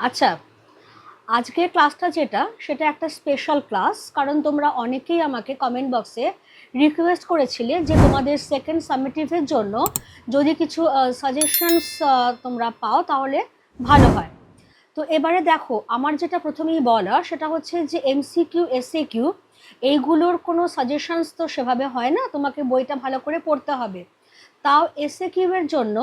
আচ্ছা, আজকের ক্লাসটা সেটা একটা স্পেশাল ক্লাস, কারণ তোমরা অনেকেই আমাকে কমেন্ট বক্সে রিকোয়েস্ট করেছিলে যে তোমাদের সেকেন্ড সামেটিভের জন্য যদি কিছু সাজেশনস তোমরা পাও তাহলে ভালো হয়। তো এবারে দেখো, আমার যেটা প্রথমেই বলা সেটা হচ্ছে যে এমসিকিউ এসএকিউ এইগুলোর কোনো সাজেশনস তো সেভাবে হয় না, তোমাকে বইটা ভালো করে পড়তে হবে। তাও এসএকিউ এর জন্য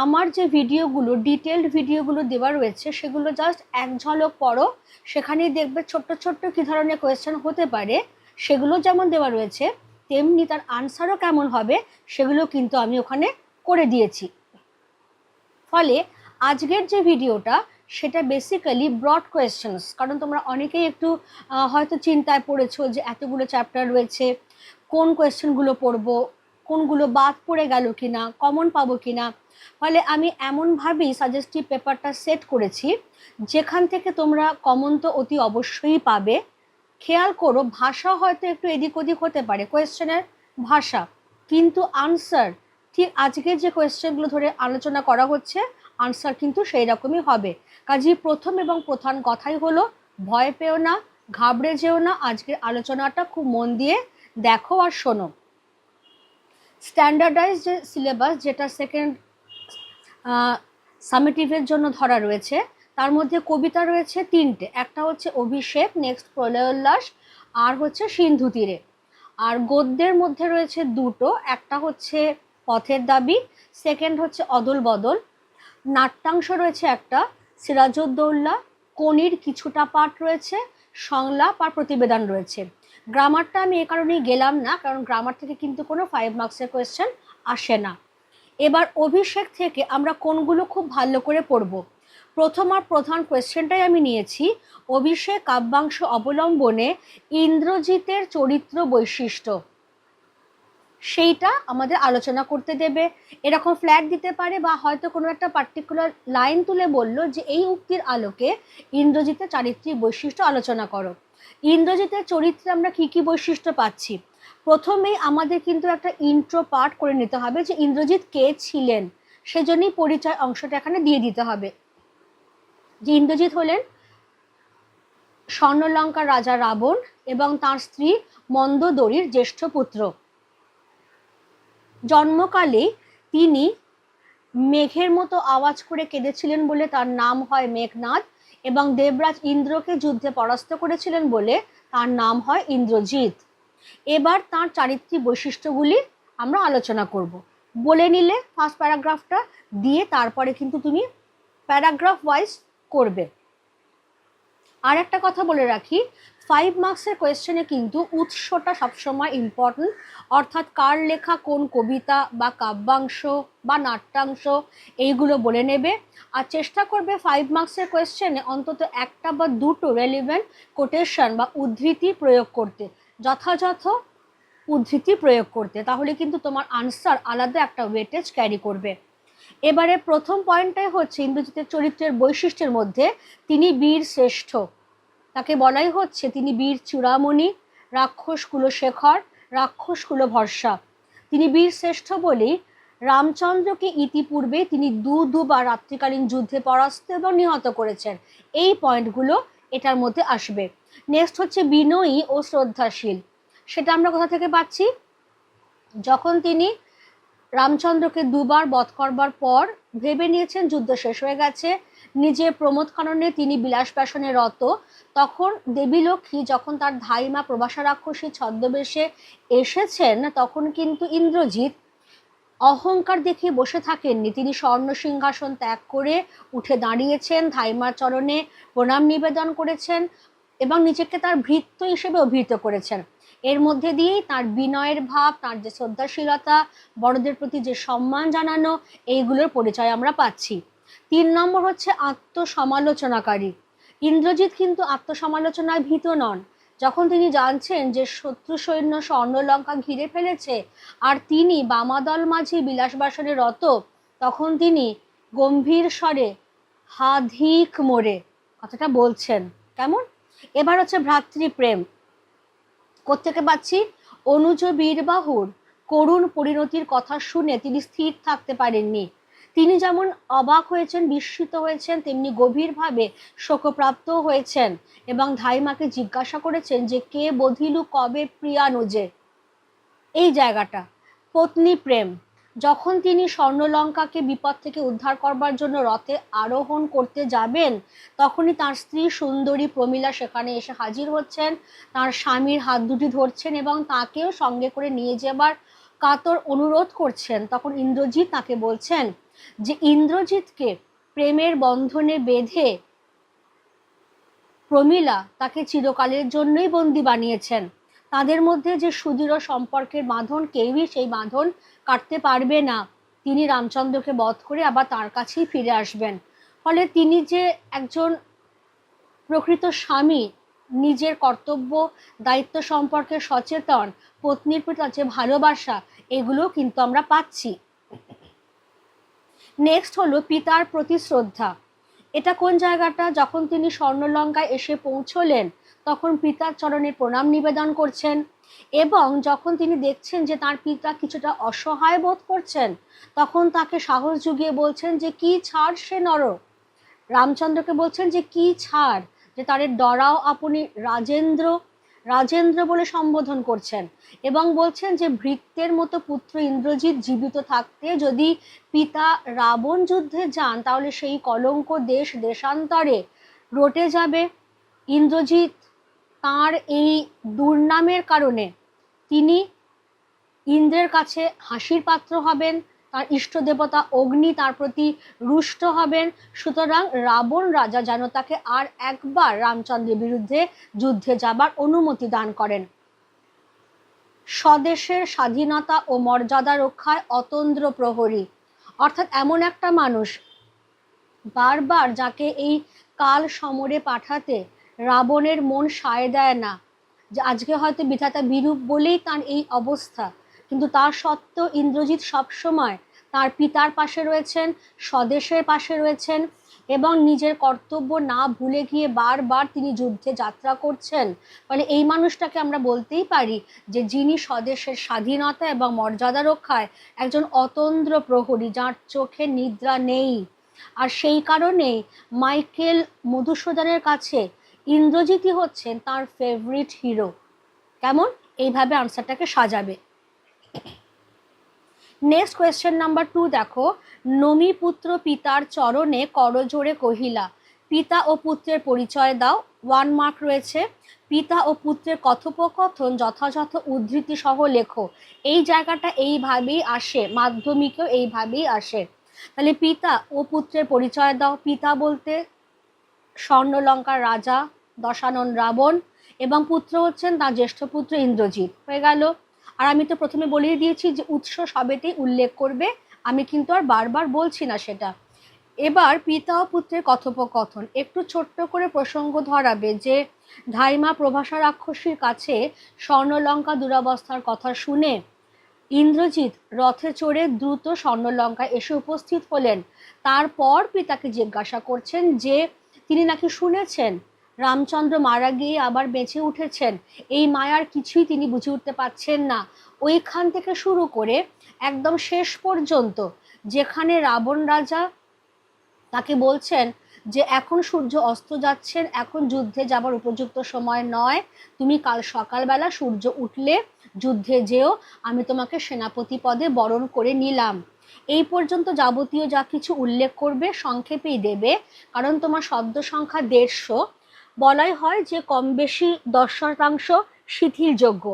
আমার যে ভিডিওগুলো, ডিটেলড ভিডিওগুলো দেওয়া রয়েছে, সেগুলো জাস্ট এক ঝলক পড়ো, সেখানেই দেখবে ছোট্ট ছোট্ট কী ধরনের কোয়েশ্চেন হতে পারে। সেগুলো যেমন দেওয়া রয়েছে তেমনি তার আনসারও কেমন হবে সেগুলো কিন্তু আমি ওখানে করে দিয়েছি। ফলে আজকের যে ভিডিওটা সেটা বেসিক্যালি ব্রড কোয়েশ্চেন্স, কারণ তোমরা অনেকেই একটু হয়তো চিন্তায় পড়েছো যে এতগুলো চ্যাপ্টার রয়েছে, কোন কোয়েশ্চেনগুলো পড়বো, কোনগুলো বাদ পড়ে গেল কিনা, কমন পাবো কিনা। ফলে আমি এমনভাবেই সাজেস্টিভ পেপারটা সেট করেছি যেখান থেকে তোমরা কমন তো অতি অবশ্যই পাবে। খেয়াল করো, ভাষা হয়তো একটু এদিক ওদিক হতে পারে, কোয়েশ্চেনের ভাষা, কিন্তু আনসার ঠিক আজকে যে কোয়েশ্চেনগুলো ধরে আলোচনা করা হচ্ছে আনসার কিন্তু সেই রকমই হবে। কাজেই প্রথম এবং প্রধান কথাই হলো, ভয় পেও না, ঘাবড়ে যেও না, আজকের আলোচনাটা খুব মন দিয়ে দেখো আর শোনো। স্ট্যান্ডার্ডাইজ যে সিলেবাস, যেটা সেকেন্ড সামেটিভের জন্য ধরা রয়েছে, তার মধ্যে কবিতা রয়েছে তিনটে। একটা হচ্ছে অভিষেক, নেক্সট প্রলয়োল্লাস, আর হচ্ছে সিন্ধু তীরে। আর গদ্যের মধ্যে রয়েছে দুটো, একটা হচ্ছে পথের দাবি, সেকেন্ড হচ্ছে অদল বদল। নাট্যাংশ রয়েছে একটা, সিরাজউদ্দৌলা, কোনির কিছুটা পাঠ রয়েছে, সংলাপ আর প্রতিবেদন রয়েছে। গ্রামারটা আমি এ কারণেই গেলাম না, কারণ গ্রামার থেকে কিন্তু কোনো 5 মার্কসের কোয়েশ্চেন আসে না। এবার অভিষেক থেকে আমরা কোনগুলো খুব ভালো করে পড়ব। প্রথম আর প্রধান কোয়েশ্চেনটাই আমি নিয়েছি, অভিষেক কাব্যাংশ অবলম্বনে ইন্দ্রজিতের চরিত্র বৈশিষ্ট্য, সেইটা আমাদের আলোচনা করতে দেবে। এরকম ফ্ল্যাগ দিতে পারে বা হয়তো কোনো একটা পার্টিকুলার লাইন তুলে বললো যে এই উক্তির আলোকে ইন্দ্রজিতের চারিত্রিক বৈশিষ্ট্য আলোচনা করো। ইন্দ্রজিতের চরিত্রে আমরা কি কি বৈশিষ্ট্য পাচ্ছি, প্রথমেই আমাদের কিন্তু একটা ইন্ট্রো পার্ট করে নিতে হবে যে ইন্দ্রজিৎ কে ছিলেন, সেজন্যই পরিচয় অংশটা এখানে দিয়ে দিতে হবে। যে ইন্দ্রজিৎ হলেন স্বর্ণলঙ্কার রাজা রাবণ এবং তার স্ত্রী মন্দোদরীর জ্যেষ্ঠ পুত্র। জন্মকালে তিনি মেঘের মতো আওয়াজ করে কেঁদেছিলেন বলে তার নাম হয় মেঘনাদ, এবং দেবরাজ ইন্দ্রকে যুদ্ধে পরাস্ত করেছিলেন বলে তার নাম হয় ইন্দ্রজিৎ। এবার তার চারিত্রিক বৈশিষ্ট্যগুলি আমরা আলোচনা করব। বলে নিলে ফার্স্ট প্যারাগ্রাফটা দিয়ে তারপরে কিন্তু তুমি প্যারাগ্রাফ ওয়াইজ করবে। আর একটা কথা বলে রাখি, 5 মার্কসের কোয়েশ্চেনে কিন্তু উৎসটা সবসময় ইম্পর্টেন্ট, অর্থাৎ কার লেখা কোন কবিতা বা কাব্যাংশ বা নাট্যাংশ এইগুলো বলে নেবে। আর চেষ্টা করবে 5 মার্কসের কোয়েশ্চেনে অন্তত একটা বা দুটো রেলিভেন্ট কোটেশন বা উদ্ধৃতি প্রয়োগ করতে, যথাযথ উদ্ধৃতি প্রয়োগ করতে, তাহলে কিন্তু তোমার আনসার আলাদা একটা ওয়েটেজ ক্যারি করবে। এবারে প্রথম পয়েন্টটাই হচ্ছে ইন্দ্রজিতের চরিত্রের বৈশিষ্ট্যের মধ্যে তিনি বীর শ্রেষ্ঠ, তাকে বলাই হচ্ছে তিনি বীর চূড়ামণি, রাক্ষস কুলশেখর, রাক্ষস কুলভরসা। তিনি বীর শ্রেষ্ঠ বলেই রামচন্দ্রকে ইতিপূর্বে তিনি দুবার রাত্রিকালীন যুদ্ধে পরাস্ত এবং নিহত করেছেন। এই পয়েন্টগুলো এটার মধ্যে আসবে। নেক্সট হচ্ছে বিনয়ী ও শ্রদ্ধাশীল, সেটা আমরা কোথা থেকে পাচ্ছি, যখন তিনি রামচন্দ্রকে দুবার বধ করবার পর ভেবে নিয়েছেন যুদ্ধ শেষ হয়ে গেছে, নিজের প্রমোদ কাননে তিনি বিলাস ব্যাসনে রত, তখন দেবী লক্ষ্মী যখন তার ধাইমা প্রবাসা রাক্ষসী ছদ্মবেশে এসেছেন, তখন কিন্তু ইন্দ্রজিৎ অহংকার দেখিয়ে বসে থাকেননি, তিনি স্বর্ণ সিংহাসন ত্যাগ করে উঠে দাঁড়িয়েছেন, ধাইমার চরণে প্রণাম নিবেদন করেছেন এবং নিজেকে তার ভৃত্য হিসেবে অভিহিত করেছেন। এর মধ্যে দিয়েই তার বিনয়ের ভাব, তার যে শ্রদ্ধাশীলতা, বড়দের প্রতি যে সম্মান জানানো, এইগুলোর পরিচয় আমরা পাচ্ছি। 3 নম্বর হচ্ছে আত্মসমালোচনাকারী। ইন্দ্রজিৎ কিন্তু আত্মসমালোচনায় ভীত নন। যখন তিনি জানছেন যে শত্রু সৈন্য স্বর্ণলঙ্কা ঘিরে ফেলেছে আর তিনি বামাদল মাঝি বিলাসবাসনে রত, তখন তিনি গম্ভীর স্বরে হাধিক মোরে কথাটা বলছেন। কেমন? এবার হচ্ছে ভ্রাতৃপ্রেম। কোত্থেকে পাচ্ছি, অনুজ বীরবাহুর করুণ পরিণতির কথা শুনে তিনি স্থির থাকতে পারেননি, তিনি যেমন অবাক হয়েছেন, বিস্মিত হয়েছেন, তেমনি গভীরভাবে শোকপ্রাপ্ত হয়েছেন এবং ধাইমাকে জিজ্ঞাসা করেছেন যে কে বধিলু কবে প্রিয়ানুজে। এই জায়গাটা পত্নী প্রেম। যখন তিনি স্বর্ণলঙ্কাকে বিপদ থেকে উদ্ধার করবার জন্য রথে আরোহণ করতে যাবেন, তখনই তার স্ত্রী সুন্দরী প্রমীলা সেখানে এসে হাজির হচ্ছেন, তার স্বামীর হাত দুটি ধরছেন এবং তাকেও সঙ্গে করে নিয়ে যাবার কাতর অনুরোধ করছেন। তখন ইন্দ্রজিৎ তাকে বলছেন যে ইন্দ্রজিৎকে প্রেমের বন্ধনে বেঁধে প্রমীলা তাকে চিরকালের জন্যই বন্দী বানিয়েছেন। তাদের মধ্যে যে সুদৃঢ় সম্পর্কের বাঁধন, কেউই সেই বাঁধন কাটতে পারবে না। তিনি রামচন্দ্রকে বধ করে আবার তার কাছেই ফিরে আসবেন। ফলে তিনি যে একজন প্রকৃত স্বামী, নিজের কর্তব্য দায়িত্ব সম্পর্কে সচেতন, পত্নীর প্রতি যে ভালোবাসা, এগুলো কিন্তু আমরা পাচ্ছি। নেক্সট হলো পিতার প্রতি শ্রদ্ধা। এটা কোন জায়গাটা? যখন তিনি স্বর্ণলঙ্কায় এসে পৌঁছলেন, তখন পিতার চরণে প্রণাম নিবেদন করছেন এবং যখন তিনি দেখছেন যে তার পিতা কিছুটা অসহায় বোধ করছেন, তখন তাকে সাহস জুগিয়ে বলছেন যে কি ছাড় সে নর। রামচন্দ্রকে বলছেন যে কি ছাড়, যে তারে ডরাও আপনি রাজেন্দ্র, রাজেন্দ্র বলে সম্বোধন করছেন এবং বলছেন যে ভৃত্যের মতো পুত্র ইন্দ্রজিৎ জীবিত থাকতে যদি পিতা রাবণ যুদ্ধে যান, তাহলে সেই কলঙ্ক দেশ দেশান্তরে রটে যাবে। ইন্দ্রজিৎ তার এই দুর্নামের কারণে তিনি ইন্দ্রের কাছে হাসির পাত্র হবেন, তার ইষ্ট দেবতা অগ্নি তার প্রতি রুষ্ট হবেন। সুতরাং রাবণ রাজা যেন তাকে আর একবার রামচন্দ্রের বিরুদ্ধে যুদ্ধে যাবার অনুমতি দান করেন। স্বদেশের স্বাধীনতা ও মর্যাদা রক্ষায় অতন্দ্র প্রহরী, অর্থাৎ এমন একটা মানুষ বারবার যাকে এই কাল সমরে পাঠাতে রাবণের মন সায় দেয় না, যে আজকে হয়তো বিধাতা বিরূপ বলেই তার এই অবস্থা, কিন্তু তা সত্ত্বেও ইন্দ্রজিৎ সবসময় তার পিতার পাশে রয়েছেন, স্বদেশের পাশে রয়েছেন এবং নিজের কর্তব্য না ভুলে গিয়ে বারবার তিনি যুদ্ধে যাত্রা করছেন। ফলে এই মানুষটাকে আমরা বলতেই পারি যে যিনি স্বদেশের স্বাধীনতা এবং মর্যাদা রক্ষায় একজন অতন্দ্র প্রহরী, যার চোখে নিদ্রা নেই। আর সেই কারণেই মাইকেল মধুসূদনের কাছে ইন্দ্রজিৎই হচ্ছেন তার ফেভারিট হিরো। কেমন? এইভাবে আনসারটাকে সাজাবে। নেক্সট কোয়েশ্চেন নাম্বার 2 দেখো, নমি পুত্র পিতার চরণে করজোড়ে কহিলা। পিতা ও পুত্রের পরিচয় দাও। 1 মার্ক রয়েছে। পিতা ও পুত্রের কথোপকথন যথাযথ উদ্ধৃতি সহ লেখো। এই জায়গাটা এইভাবেই আসে, মাধ্যমিকেও এইভাবেই আসে। তাহলে পিতা ও পুত্রের পরিচয় দাও। পিতা বলতে স্বর্ণলঙ্কার রাজা দশানন রাবণ এবং পুত্র হচ্ছেন তার জ্যেষ্ঠ পুত্র ইন্দ্রজিৎ। হয়ে গেল। আর আমি তো প্রথমে বলেই দিয়েছি যে উৎস সবেতেই উল্লেখ করবে, আমি কিন্তু আর বারবার বলছি না সেটা। এবার পিতা ও পুত্রের কথোপকথন একটু ছোট্ট করে প্রসঙ্গ ধরাবে যে ধাইমা প্রভাষা রাক্ষসীর কাছে স্বর্ণলঙ্কা দুরবস্থার কথা শুনে ইন্দ্রজিৎ রথে চড়ে দ্রুত স্বর্ণলঙ্কায় এসে উপস্থিত হলেন। তারপর পিতাকে জিজ্ঞাসা করছেন যে তিনি নাকি শুনেছেন রামচন্দ্র মারা গিয়ে আবার বেঁচে উঠেছেন। এই মায়ার কিছুই তিনি বুঝে উঠতে পারছেন না। ওইখান থেকে শুরু করে একদম শেষ পর্যন্ত যেখানে রাবণ রাজা তাকে বলছেন যে এখন সূর্য অস্ত যাচ্ছেন, এখন যুদ্ধে যাবার উপযুক্ত সময় নয়, তুমি কাল সকালবেলা সূর্য উঠলে যুদ্ধে যেও, আমি তোমাকে সেনাপতি পদে বরণ করে নিলাম। এই পর্যন্ত যাবতীয় যা কিছু উল্লেখ করবে সংক্ষেপেই দেবে, কারণ তোমার শব্দ সংখ্যা 150। বলাই হয় যে কম বেশি 10% শিথিলযোগ্য,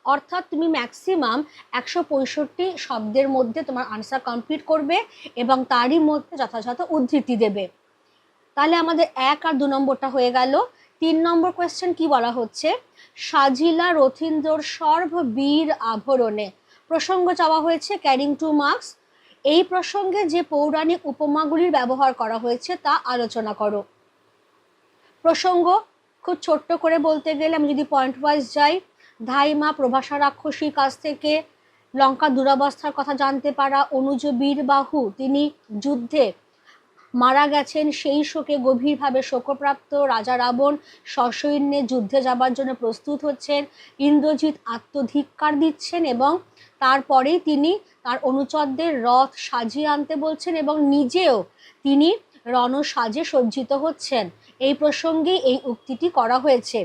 অর্থাৎ তুমি ম্যাক্সিমাম 165 শব্দের মধ্যে তোমার আনসার কমপ্লিট করবে এবং তারই মধ্যে যথাযথ উদ্ধৃতি দেবে। তাহলে আমাদের 1 আর 2 নম্বরটা হয়ে গেল। 3 নম্বর কোয়েশ্চেন কি বলা হচ্ছে, সাজিলা রথীন্দ্রর সর্ব বীর আভরণে। প্রসঙ্গ চাওয়া হয়েছে, ক্যারিং 2 মার্কস। এই প্রসঙ্গে যে পৌরাণিক উপমাগুলির ব্যবহার করা হয়েছে তা আলোচনা করো। প্রসঙ্গ খুব ছোট্ট করে বলতে গেলে আমি যদি পয়েন্ট ওয়াইজ যাই, ধাইমা প্রভাষা রাক্ষসীর কাছ থেকে লঙ্কা দুরবস্থার কথা জানতে পারা, অনুজ বীরবাহু তিনি যুদ্ধে মারা গেছেন, সেই শোকে গভীরভাবে শোকপ্রাপ্ত রাজা রাবণ সসৈন্যে যুদ্ধে যাবার জন্য প্রস্তুত হচ্ছেন। ইন্দ্রজিৎ আত্মধিক্কার দিচ্ছেন এবং তারপরেই তিনি তার অনুচরদের রথ সাজিয়ে আনতে বলছেন এবং নিজেও তিনি রণসাজে সজ্জিত হচ্ছেন। এই প্রসঙ্গে এই উক্তিটি করা হয়েছে।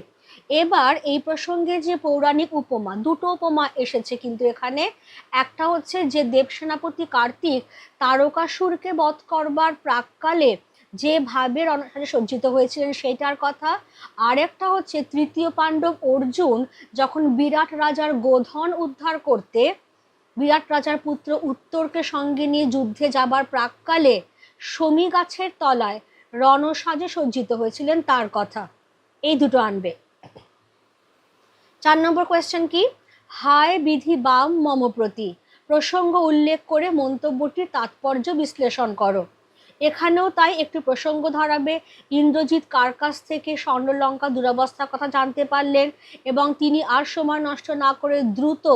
এবার এই প্রসঙ্গে যে পৌরাণিক উপমা, দুটো উপমা এসেছে কিন্তু এখানে। একটা হচ্ছে যে দেবসেনাপতি কার্তিক তারকাসুরকে বধ করবার প্রাককালে যেভাবে রণসাজে সজ্জিত হয়েছিলেন সেইটার কথা। আরেকটা হচ্ছে তৃতীয় পাণ্ডব অর্জুন যখন বিরাট রাজার গোধন উদ্ধার করতে বিরাট রাজার পুত্র উত্তরকে সঙ্গে নিয়ে যুদ্ধে যাবার প্রাককালে শমী গাছের তলায় রণসাজে সজ্জিত হয়েছিলেন তার কথা। এই দুটো আনবে। 4 নম্বর কোয়েশ্চেন কি? হায় বিধি বাম মম প্রতি, প্রসঙ্গ উল্লেখ করে মন্তব্যটির তাৎপর্য বিশ্লেষণ করো। এখানেও তাই একটু প্রসঙ্গ ধরাবে। ইন্দ্রজিৎ কার কাছ থেকে স্বর্ণলঙ্কা দুরবস্থার কথা জানতে পারলেন এবং তিনি আর সময় নষ্ট না করে দ্রুত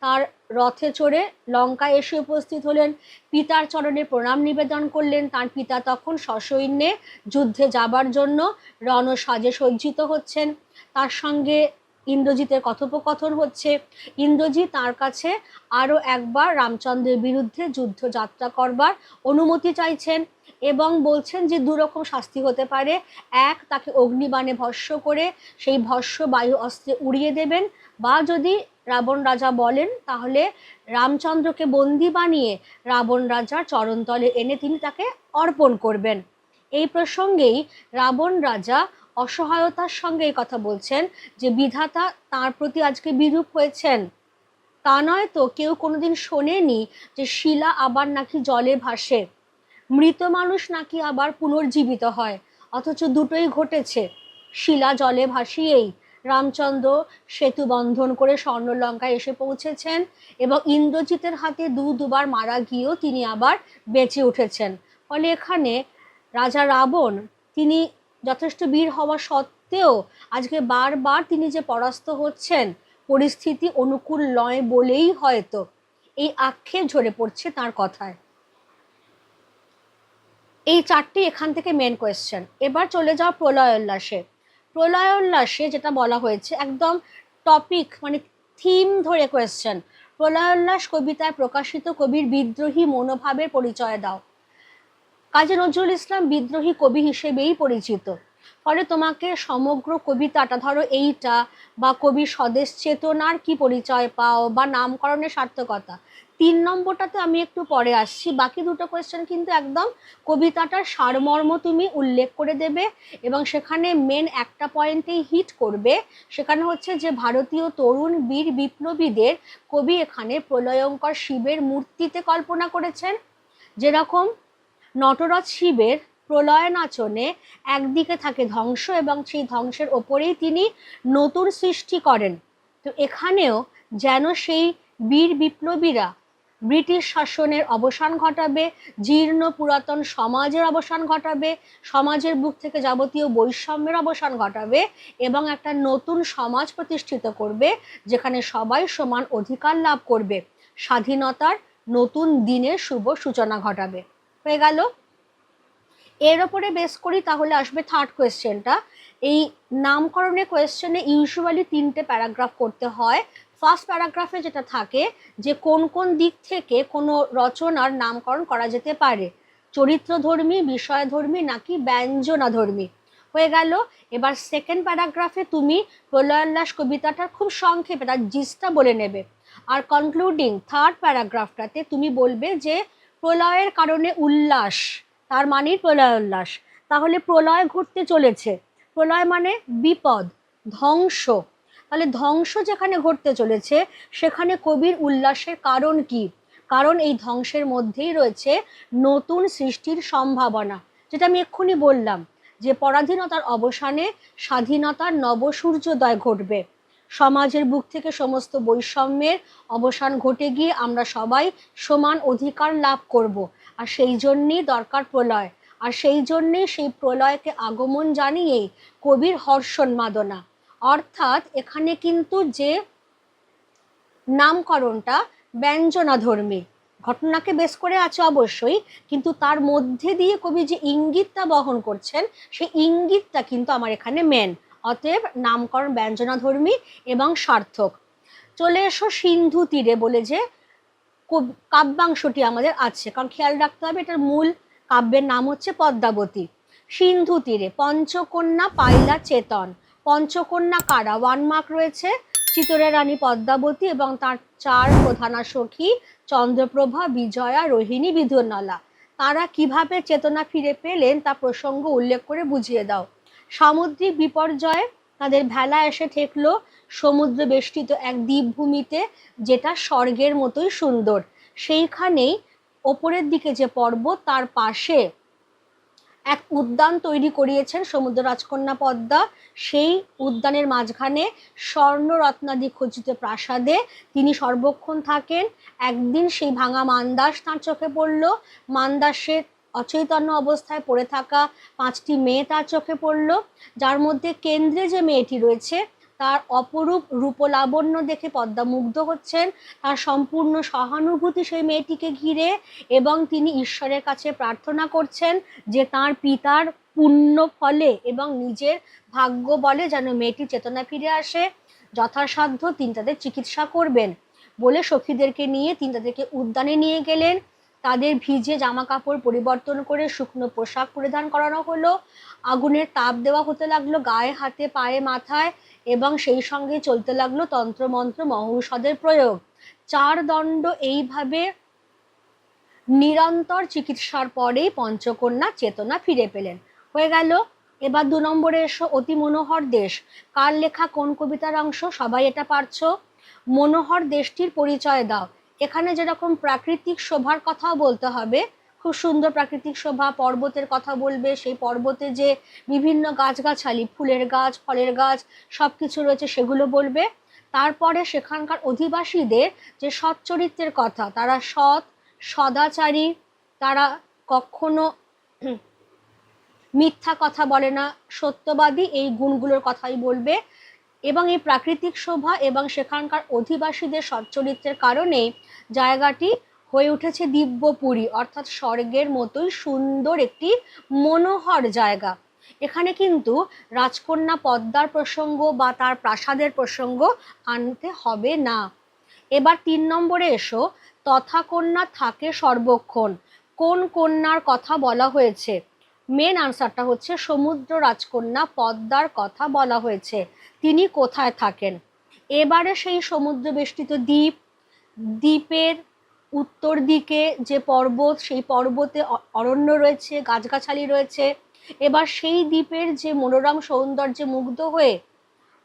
তার রথে চড়ে লঙ্কায় এসে উপস্থিত হলেন। পিতার চরণে প্রণাম নিবেদন করলেন। তার পিতা তখন সসৈন্যে যুদ্ধে যাবার জন্য রণসাজে সজ্জিত হচ্ছেন। তার সঙ্গে ইন্দ্রজিতের কথোপকথন হচ্ছে। ইন্দ্রজিৎ তার কাছে আরও একবার রামচন্দ্রের বিরুদ্ধে যুদ্ধযাত্রা করবার অনুমতি চাইছেন এবং বলছেন যে দুরকম শাস্তি হতে পারে। এক, তাকে অগ্নিবাণে ভস্ম করে সেই ভস্ম বায়ু অস্ত্রে উড়িয়ে দেবেন, বা যদি রাবণ রাজা বলেন তাহলে রামচন্দ্রকে বন্দি বানিয়ে রাবণ রাজার চরণতলে এনে তিনি তাকে অর্পণ করবেন। এই প্রসঙ্গেই রাবণ রাজা অসহায়তার সঙ্গে এই কথা বলছেন যে বিধাতা তার প্রতি আজকে বিরূপ হয়েছেন। তা নয় তো, কেউ কোনোদিন শোনেনি যে শিলা আবার নাকি জলে ভাসে, মৃত মানুষ নাকি আবার পুনর্জীবিত হয়, অথচ দুটোই ঘটেছে। শিলা জলে ভাসিয়েই রামচন্দ্র সেতু বন্ধন করে স্বর্ণলঙ্কায় এসে পৌঁছেছেন এবং ইন্দ্রজিতের হাতে দুবার মারা গিয়েও তিনি আবার বেঁচে উঠেছেন। ফলে এখানে রাজা রাবণ তিনি যথেষ্ট বীর হওয়া সত্ত্বেও আজকে বারবার তিনি যে পরাস্ত হচ্ছেন, পরিস্থিতি অনুকূল নয় বলেই হয়তো এই আক্ষেপ ঝরে পড়ছে তার কথায়। এই 4টি এখান থেকে মেন কোয়েশ্চেন। এবার চলে যাও প্রলয়োল্লাসে। প্রলয়োল্লাসে যেটা বলা হয়েছে একদম টপিক মানে থিম ধরে কোয়েশ্চেন। প্রলয়োল্লাস কবিতায় প্রকাশিত কবির বিদ্রোহী মনোভাবের পরিচয় দাও। কাজী নজরুল ইসলাম বিদ্রোহী কবি হিসেবেই পরিচিত। ফলে তোমাকে সমগ্র কবিতাটা, ধরো এইটা, বা কবির স্বদেশ চেতনার কি পরিচয় পাও বা নামকরণের সার্থকতা, 3 নম্বরটাতে আমি একটু পরে আসছি। বাকি দুটো কোয়েশ্চেন কিন্তু একদম কবিতাটার সারমর্ম তুমি উল্লেখ করে দেবে এবং সেখানে মেন একটা পয়েন্টেই হিট করবে। সেখানে হচ্ছে যে ভারতীয় তরুণ বীর বিপ্লবীদের কবি এখানে প্রলয়ঙ্কর শিবের মূর্তিতে কল্পনা করেছেন। যেরকম নটরাজ শিবের প্রলয় নাচনে একদিকে থাকে ধ্বংস এবং সেই ধ্বংসের ওপরেই তিনি নতুন সৃষ্টি করেন। তো এখানেও যেন সেই বীর বিপ্লবীরা ব্রিটিশ শাসনের অবসান ঘটাবে, জীর্ণ পুরাতন সমাজের অবসান ঘটাবে, সমাজের বুক থেকে যাবতীয় বৈষম্যের অবসান ঘটাবে এবং একটা নতুন সমাজ প্রতিষ্ঠিত করবে যেখানে সবাই সমান অধিকার লাভ করবে, স্বাধীনতার নতুন দিনের শুভ সূচনা ঘটাবে। হয়ে গেল। এর ওপরে বেস করি তাহলে আসবে 3rd কোয়েশ্চেনটা। এই নামকরণের কোয়েশ্চেনে ইউজুয়ালি 3টে প্যারাগ্রাফ করতে হয়। ফার্স্ট প্যারাগ্রাফে যেটা থাকে যে কোন কোন দিক থেকে কোনো রচনার নামকরণ করা যেতে পারে, চরিত্রধর্মী, বিষয়ধর্মী নাকি ব্যঞ্জনাধর্মী। হয়ে গেল। এবার সেকেন্ড প্যারাগ্রাফে তুমি প্রলয়োল্লাস কবিতাটার খুব সংক্ষেপে তার জিস্টটা বলে নেবে। আর কনক্লুডিং 3rd প্যারাগ্রাফটাতে তুমি বলবে যে প্রলয়ের কারণে উল্লাস, তার মানেই প্রলয়োল্লাস। তাহলে প্রলয় ঘটতে চলেছে, প্রলয় মানে বিপদ, ধ্বংস। তাহলে ধ্বংস যেখানে ঘটতে চলেছে সেখানে কবির উল্লাসের কারণ কি? কারণ এই ধ্বংসের মধ্যেই রয়েছে নতুন সৃষ্টির সম্ভাবনা, যেটা আমি এক্ষুনি বললাম যে পরাধীনতার অবসানে স্বাধীনতার নবসূর্যোদয় ঘটবে, সমাজের বুক থেকে সমস্ত বৈষম্যের অবসান ঘটে গিয়ে আমরা সবাই সমান অধিকার লাভ করব। আর সেই জন্যেই দরকার প্রলয়, আর সেই জন্যেই সেই প্রলয়কে আগমন জানিয়েই কবির হর্ষোন্মাদনা। অর্থাৎ এখানে কিন্তু যে নামকরণটা ব্যঞ্জনাধর্মী, ঘটনাকে বেস করে আছে অবশ্যই, কিন্তু তার মধ্যে দিয়ে কবি যে ইঙ্গিতটা বহন করছেন সেই ইঙ্গিতটা কিন্তু আমার এখানে মেন। অতএব নামকরণ ব্যঞ্জনাধর্মী এবং সার্থক। চলে এসো সিন্ধু তীরে বলে যে কাব্যাংশটি আমাদের আছে, কারণ খেয়াল রাখতে হবে এটার মূল কাব্যের নাম হচ্ছে পদ্মাবতী। সিন্ধু তীরে পঞ্চকন্যা পাইলা চেতন। পঞ্চকন্যা কারা? 1 মার্ক রয়েছে। চিতরের রানী পদ্মাবতী এবং তার 4 প্রধানা সখী চন্দ্রপ্রভা, বিজয়া, রোহিণী, বিধুনলা। তারা কিভাবে চেতনা ফিরে পেলেন তা প্রসঙ্গ উল্লেখ করে বুঝিয়ে দাও। সামুদ্রিক বিপর্যয়ে তাদের ভেলা এসে ঠেকলো সমুদ্র বেষ্টিত এক দ্বীপভূমিতে, যেটা স্বর্গের মতোই সুন্দর। সেইখানেই ওপরের দিকে যে পর্বত, তার পাশে এক উদ্যান তৈরি করিয়েছেন সমুদ্র রাজকন্যা পদ্মা। সেই উদ্যানের মাঝখানে স্বর্ণ রত্নাদি খচিত প্রাসাদে তিনি সর্বক্ষণ থাকেন। একদিন সেই ভাঙা মান্দাস তাঁর চোখে পড়ল। মান্দাসের অচৈতন্য অবস্থায় পড়ে থাকা 5টি মেয়ে তার চোখে পড়ল, যার মধ্যে কেন্দ্রে যে মেয়েটি রয়েছে তার অপরূপ রূপলাবণ্য দেখে পদ্মা মুগ্ধ হচ্ছেন। তার সম্পূর্ণ সহানুভূতি সেই মেয়েটিকে ঘিরে, এবং তিনি ঈশ্বরের কাছে প্রার্থনা করছেন যে তার পিতার পুণ্য ফলে এবং নিজের ভাগ্য বলে যেন মেয়েটি চেতনা ফিরে আসে। যথাসাধ্য তিনি তাদের চিকিৎসা করবেন বলে সখীদেরকে নিয়ে তিনি তাদেরকে উদ্যানে নিয়ে গেলেন। তাদের ভিজে জামা কাপড় পরিবর্তন করে শুকনো পোশাক পরিধান করানো হলো। আগুনের তাপ দেওয়া হতে লাগলো গায়ে, হাতে, পায়ে, মাথায়, এবং সেই সঙ্গে চলতে লাগলো তন্ত্রমন্ত্র মহৌষধের প্রয়োগ। 4 দণ্ড এইভাবে নিরন্তর চিকিৎসার পরেই পঞ্চকন্যা চেতনা ফিরে পেলেন। হয়ে গেল। এবার 2 নম্বরে এসো, অতি মনোহর দেশ। কার লেখা কোন কবিতার অংশ? সবাই এটা পারছো। মনোহর দেশটির পরিচয় দাও। এখানে যেরকম প্রাকৃতিক শোভার কথাও বলতে হবে, খুব সুন্দর প্রাকৃতিক শোভা, পর্বতের কথা বলবে, সেই পর্বতে যে বিভিন্ন গাছগাছালি, ফুলের গাছ, ফলের গাছ সবকিছু রয়েছে সেগুলো বলবে। তারপরে সেখানকার অধিবাসীদের যে সৎ চরিত্রের কথা, তারা সৎ, সদাচারী, তারা কখনো মিথ্যা কথা বলে না, সত্যবাদী, এই গুণগুলোর কথাই বলবে। এবং এই প্রাকৃতিক শোভা এবং সেখানকার অধিবাসীদের সচ্চরিত্রের কারণে জায়গাটি হয়ে উঠেছে দিব্যপুরী, অর্থাৎ স্বর্গের মতোই সুন্দর একটি মনোহর জায়গা। এখানে কিন্তু রাজকন্যা পদ্মার প্রসঙ্গ বা তার প্রাসাদের প্রসঙ্গ আনতে হবে না। এবার 3 নম্বরে এসো, তথা কন্যা থাকে সর্বক্ষণ। কোন কন্যার কথা বলা হয়েছে? মেন আনসারটা হচ্ছে সমুদ্র রাজকন্যা পদ্মার কথা বলা হয়েছে। তিনি কোথায় থাকেন? এবারে সেই সমুদ্র বেষ্টিত দ্বীপ, দ্বীপের উত্তর দিকে যে পর্বত, সেই পর্বতে অরণ্য রয়েছে, গাছগাছালি রয়েছে। এবার সেই দ্বীপের যে মনোরম সৌন্দর্যে মুগ্ধ হয়ে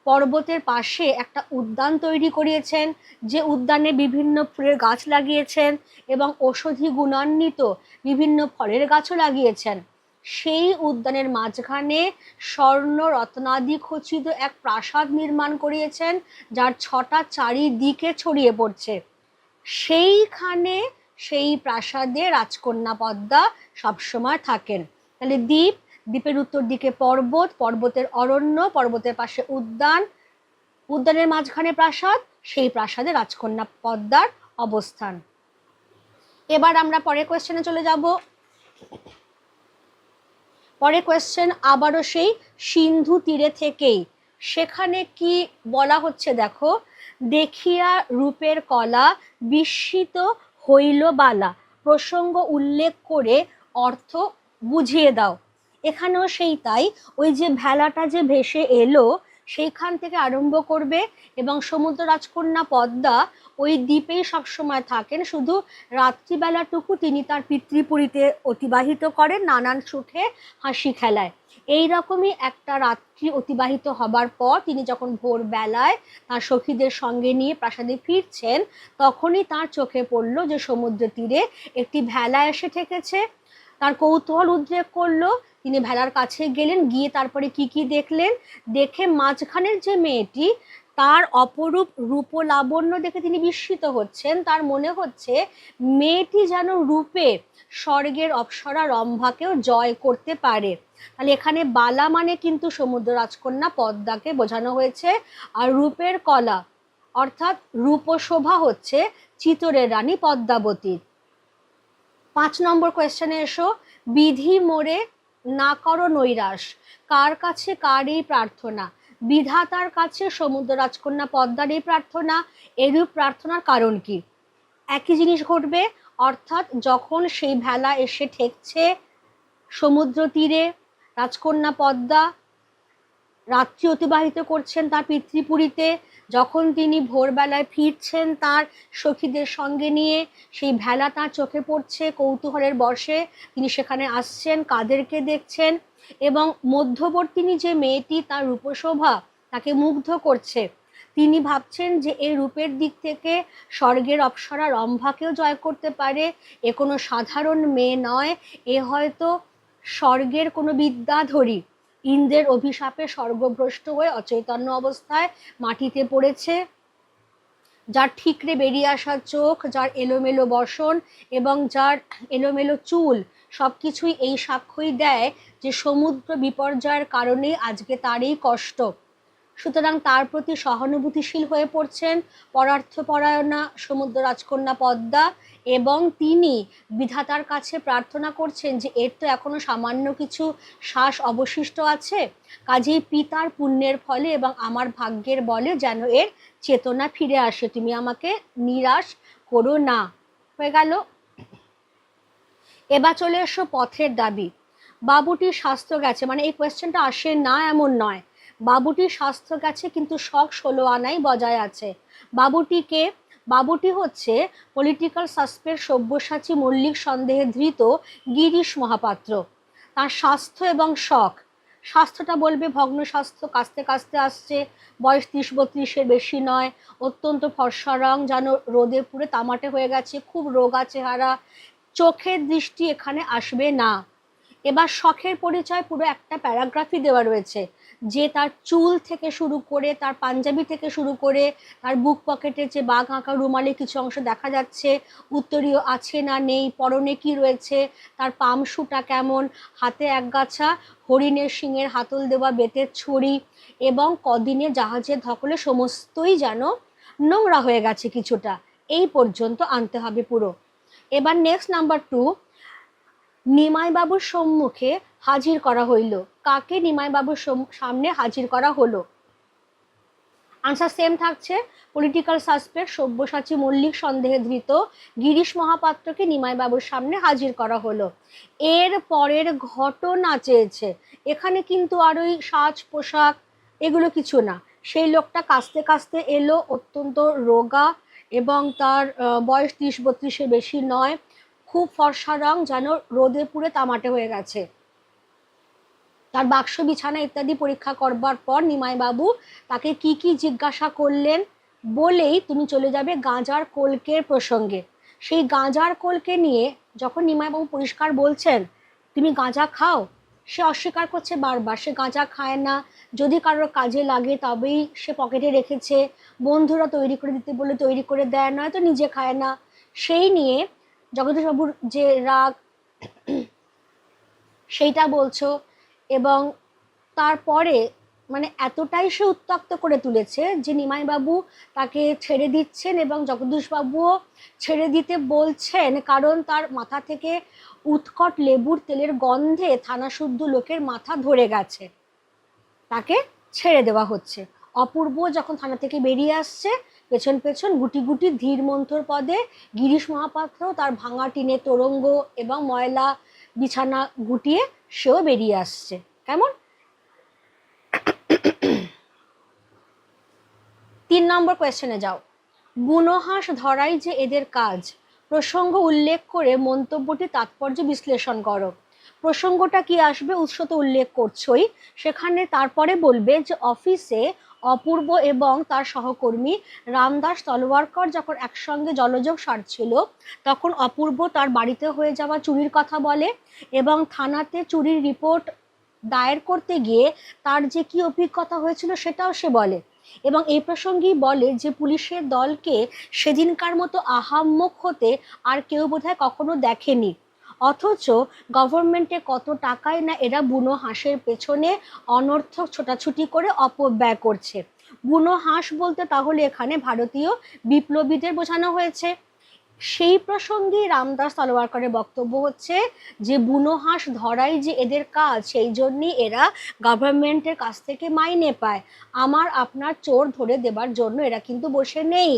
পর্বতের পাশে একটা উদ্যান তৈরি করিয়েছেন, যে উদ্যানে বিভিন্ন ফুলের গাছ লাগিয়েছেন এবং ঔষধি গুণান্বিত বিভিন্ন ফলের গাছও লাগিয়েছেন। সেই উদ্যানের মাঝখানে স্বর্ণ রত্নাদি খচিত এক প্রাসাদ নির্মাণ করিয়েছেন, যার 6টা চারিদিকে ছড়িয়ে পড়ছে। সেইখানে সেই প্রাসাদে রাজকন্যা পদ্মা সবসময় থাকেন। তাহলে দ্বীপ, দ্বীপের উত্তর দিকে পর্বত, পর্বতের অরণ্য, পর্বতের পাশে উদ্যান, উদ্যানের মাঝখানে প্রাসাদ, সেই প্রাসাদে রাজকন্যা পদ্মার অবস্থান। এবার আমরা পরের কোয়েশ্চেনে চলে যাব। পরের কোয়েশ্চেন আবারও সেই সিন্ধু তীরে থেকেই। সেখানে কি বলা হচ্ছে দেখো, দেখিয়া রূপের কলা বিস্মিত হইল বালা। প্রসঙ্গ উল্লেখ করে অর্থ বুঝিয়ে দাও। এখানেও সেই তাই, ওই যে ভেলাটা যে ভেসে এলো সেইখান থেকে আরম্ভ করবে, এবং সমুদ্র রাজকন্যা পদ্মা ওই দ্বীপেই সবসময় থাকেন। শুধু রাত্রিবেলাটুকু তিনি তার পিতৃপুরীতে অতিবাহিত করেন নানান সুখে হাসি খেলায়। এই রকমই একটা রাত্রি অতিবাহিত হবার পর তিনি যখন ভোরবেলায় তার সখীদের সঙ্গে নিয়ে প্রাসাদে ফিরছেন, তখনই তার চোখে পড়ল যে সমুদ্র তীরে একটি ভেলা এসে ঠেকেছে। তার কৌতূহল উদ্রেক করলো। তিনি ভেলার কাছে গেলেন, গিয়ে তারপরে কি দেখলেন, দেখে মাঝখানের যে মেয়েটি, তার অপরূপ রূপলাবণ্য দেখে তিনি বিস্মিত হচ্ছেন। তার মনে হচ্ছে মেয়েটি যেন রূপে স্বর্গের অপ্সরা রম্ভাকেও জয় করতে পারে। তাহলে এখানে বালা মানে কিন্তু সমুদ্র রাজকন্যা পদ্মাকে বোঝানো হয়েছে, আর রূপের কলা অর্থাৎ রূপশোভা হচ্ছে চিতরের রানী পদ্মাবতীর। 5 নম্বর কোয়েশ্চেনে এসো। বিধি মোরে না করো নৈরাশ, কার কাছে কার এই প্রার্থনা? বিধাতার কাছে সমুদ্র রাজকন্যা পদ্মার এই প্রার্থনা। এরূপ প্রার্থনার কারণ কি? একই জিনিস ঘটবে, অর্থাৎ যখন সেই ভেলা এসে ঠেকছে সমুদ্র তীরে, রাজকন্যা পদ্মা রাত্রি অতিবাহিত করছেন তার পিতৃপুরীতে, যখন তিনি ভোরবেলায় ফিরছেন তার সখীদের সঙ্গে নিয়ে, সেই ভেলা তার চোখে পড়ছে, কৌতূহলের বশে তিনি সেখানে আসছেন, কাদেরকে দেখছেন, এবং মধ্যবর্তিনী যে মেয়েটি তার রূপশোভা তাকে মুগ্ধ করছে, তিনি ভাবছেন যে এই রূপের দিক থেকে স্বর্গের অপ্সরা রম্ভাকেও জয় করতে পারে, এ কোনো সাধারণ মেয়ে নয়, এ হয়তো স্বর্গের কোনো বিদ্যাধরী, ইন্দ্রের অভিশাপে স্বর্গভ্রষ্ট হয়ে অচৈতন্য অবস্থায় মাটিতে পড়েছে, যার ঠিকরে বেরিয়ে আসা চোখ, যার এলোমেলো বসন এবং যার এলোমেলো চুল, সব কিছুই এই সাক্ষ্যই দেয় যে সমুদ্র বিপর্যয়ের কারণেই আজকে তার এই কষ্ট। সুতরাং তার প্রতি সহানুভূতিশীল হয়ে পড়ছেন পরার্থপরায়ণা সমুদ্র রাজকন্যা পদ্মা, এবং তিনি বিধাতার কাছে প্রার্থনা করছেন যে এর তো এখনো সামান্য কিছু শ্বাস অবশিষ্ট আছে, কাজেই পিতার পুণ্যের ফলে এবং আমার ভাগ্যের বলে যেন এর চেতনা ফিরে আসে, তুমি আমাকে নিরাশ করো না। হয়ে গেল। এবার চলে এসো পথের দাবি। বাবুটির স্বাস্থ্য গেছে, মানে এই কোয়েশ্চেনটা আসে না এমন নয়, বাবুটির স্বাস্থ্য গেছে কিন্তু শখ 16 আনাই বজায় আছে। বাবুটিকে, বাবুটি হচ্ছে পলিটিক্যাল সাসপেক্ট সব্যসাচী মল্লিক সন্দেহে ধৃত গিরিশ মহাপাত্র। তার স্বাস্থ্য এবং শখ, স্বাস্থ্যটা বলবে ভগ্ন স্বাস্থ্য, কাস্তে কাস্তে আসছে, বয়স 30-32-এর বেশি নয়, অত্যন্ত ফর্সা রং, যেন রোদে পুড়ে তামাটে হয়ে গেছে, খুব রোগা চেহারা, চোখের দৃষ্টি এখানে আসবে না। এবার শখের পরিচয় পুরো একটা প্যারাগ্রাফই দেওয়া রয়েছে, যে তার চুল থেকে শুরু করে, তার পাঞ্জাবি থেকে শুরু করে, তার বুক পকেটে যে বাঘ আঁকা রুমালে কিছু অংশ দেখা যাচ্ছে, উত্তরীয় আছে না নেই, পরনে কি রয়েছে, তার পামশুটা কেমন, হাতে একগাছা হরিণের শিঙের হাতল দেওয়া বেতের ছড়ি, এবং কদিনে জাহাজের ধকলে সমস্তই যেন নোংরা হয়ে গেছে কিছুটা, এই পর্যন্ত আনতে হবে পুরো। এবার নেক্সট নাম্বার 2, নিমাইবাবুর সম্মুখে হাজির করা হইল। কাকে নিমাইবাবুর সামনে হাজির করা হলো? আনসার সেম থাকছে, পলিটিক্যাল সাসপেক্ট সব্যসাচী মল্লিক সন্দেহে ধৃত গিরিশ মহাপাত্রকে নিমাইবাবুর সামনে হাজির করা হলো। এর পরের ঘটনা চেয়েছে, এখানে কিন্তু আর ওই সাজ পোশাক এগুলো কিছু না, সেই লোকটা কাস্তে কাস্তে এলো, অত্যন্ত রোগা এবং তার বয়স 30-32-এর বেশি নয়, খুব ফর্সা রং, যেন রোদে পুড়ে তামাটে হয়ে গেছে। তার বাক্স বিছানা ইত্যাদি পরীক্ষা করবার পর নিমাইবাবু তাকে কি কি জিজ্ঞাসা করলেন বলেই তুমি চলে যাবে গাঁজার কলকের প্রসঙ্গে। সেই গাঁজার কলকে নিয়ে যখন নিমাইবাবু পরিষ্কার বলছেন তুমি গাঁজা খাও, সে অস্বীকার করছে বারবার, সে গাঁজা খায় না, যদি কারোর কাজে লাগে তবেই সে পকেটে রেখেছে, বন্ধুরা তৈরি করে দিতে বলে তৈরি করে দেয়, নয়তো নিজে খায় না। সেই নিয়ে জগদীশবাবুর যে রাগ সেইটা বলছো, এবং তারপরে মানে এতটাই সে উত্ত্যক্ত করে তুলেছে যে নিমাইবাবু তাকে ছেড়ে দিচ্ছেন এবং জগদীশবাবুও ছেড়ে দিতে বলছেন, কারণ তার মাথা থেকে উৎকট লেবুর তেলের গন্ধে থানা শুদ্ধ লোকের মাথা ধরে গেছে, তাকে ছেড়ে দেওয়া হচ্ছে। অপূর্ব যখন থানা থেকে বেরিয়ে আসছে, পেছন পেছন গুটি গুটি ধীর মন্থর পদে গিরিশ মহাপাত্র তার ভাঙা টিনের তোরঙ্গ এবং ময়লা বিছানা গুটিয়ে সেও বেরিয়ে আসছে। কেমন? 3 নম্বর কোয়েশ্চেনে যাও। গুণহাস ধরাই যে এদের কাজ, প্রসঙ্গ উল্লেখ করে মন্তব্যটি তাৎপর্য বিশ্লেষণ করো। প্রসঙ্গটা কি আসবে, উৎস তো উল্লেখ করছোই, সেখানে তারপরে বলবে যে অফিসে অপূর্ব এবং তার সহকর্মী রামদাস তলওয়ারকর যখন একসঙ্গে জলযোগ সারছিল, তখন অপূর্ব তার বাড়িতে হয়ে যাওয়া চুরির কথা বলে এবং থানাতে চুরির রিপোর্ট দায়ের করতে গিয়ে তার যে কি অভিজ্ঞতা হয়েছিল সেটাও সে বলে, এবং এই প্রসঙ্গেই বলে যে পুলিশের দলকে সেদিনকার মতো আহাম্মক হতে আর কেউ বোধহয় কখনো দেখেনি, অথচ গভর্নমেন্টে কত টাকায় না এরা বুনো হাঁসের পেছনে অনর্থক ছোটাছুটি করে অপব্যয় করছে। বুনো হাঁস বলতে তাহলে এখানে ভারতীয় বিপ্লবীদের বোঝানো হয়েছে। সেই প্রসঙ্গে রামদাস তলওয়ারকরের বক্তব্য হচ্ছে যে বুনো হাঁস ধরাই যে এদের কাজ, সেই জন্যই এরা গভর্নমেন্টের কাছ থেকে মাইনে পায়। আমার আপনার চোর ধরে দেবার জন্য এরা কিন্তু বসে নেই।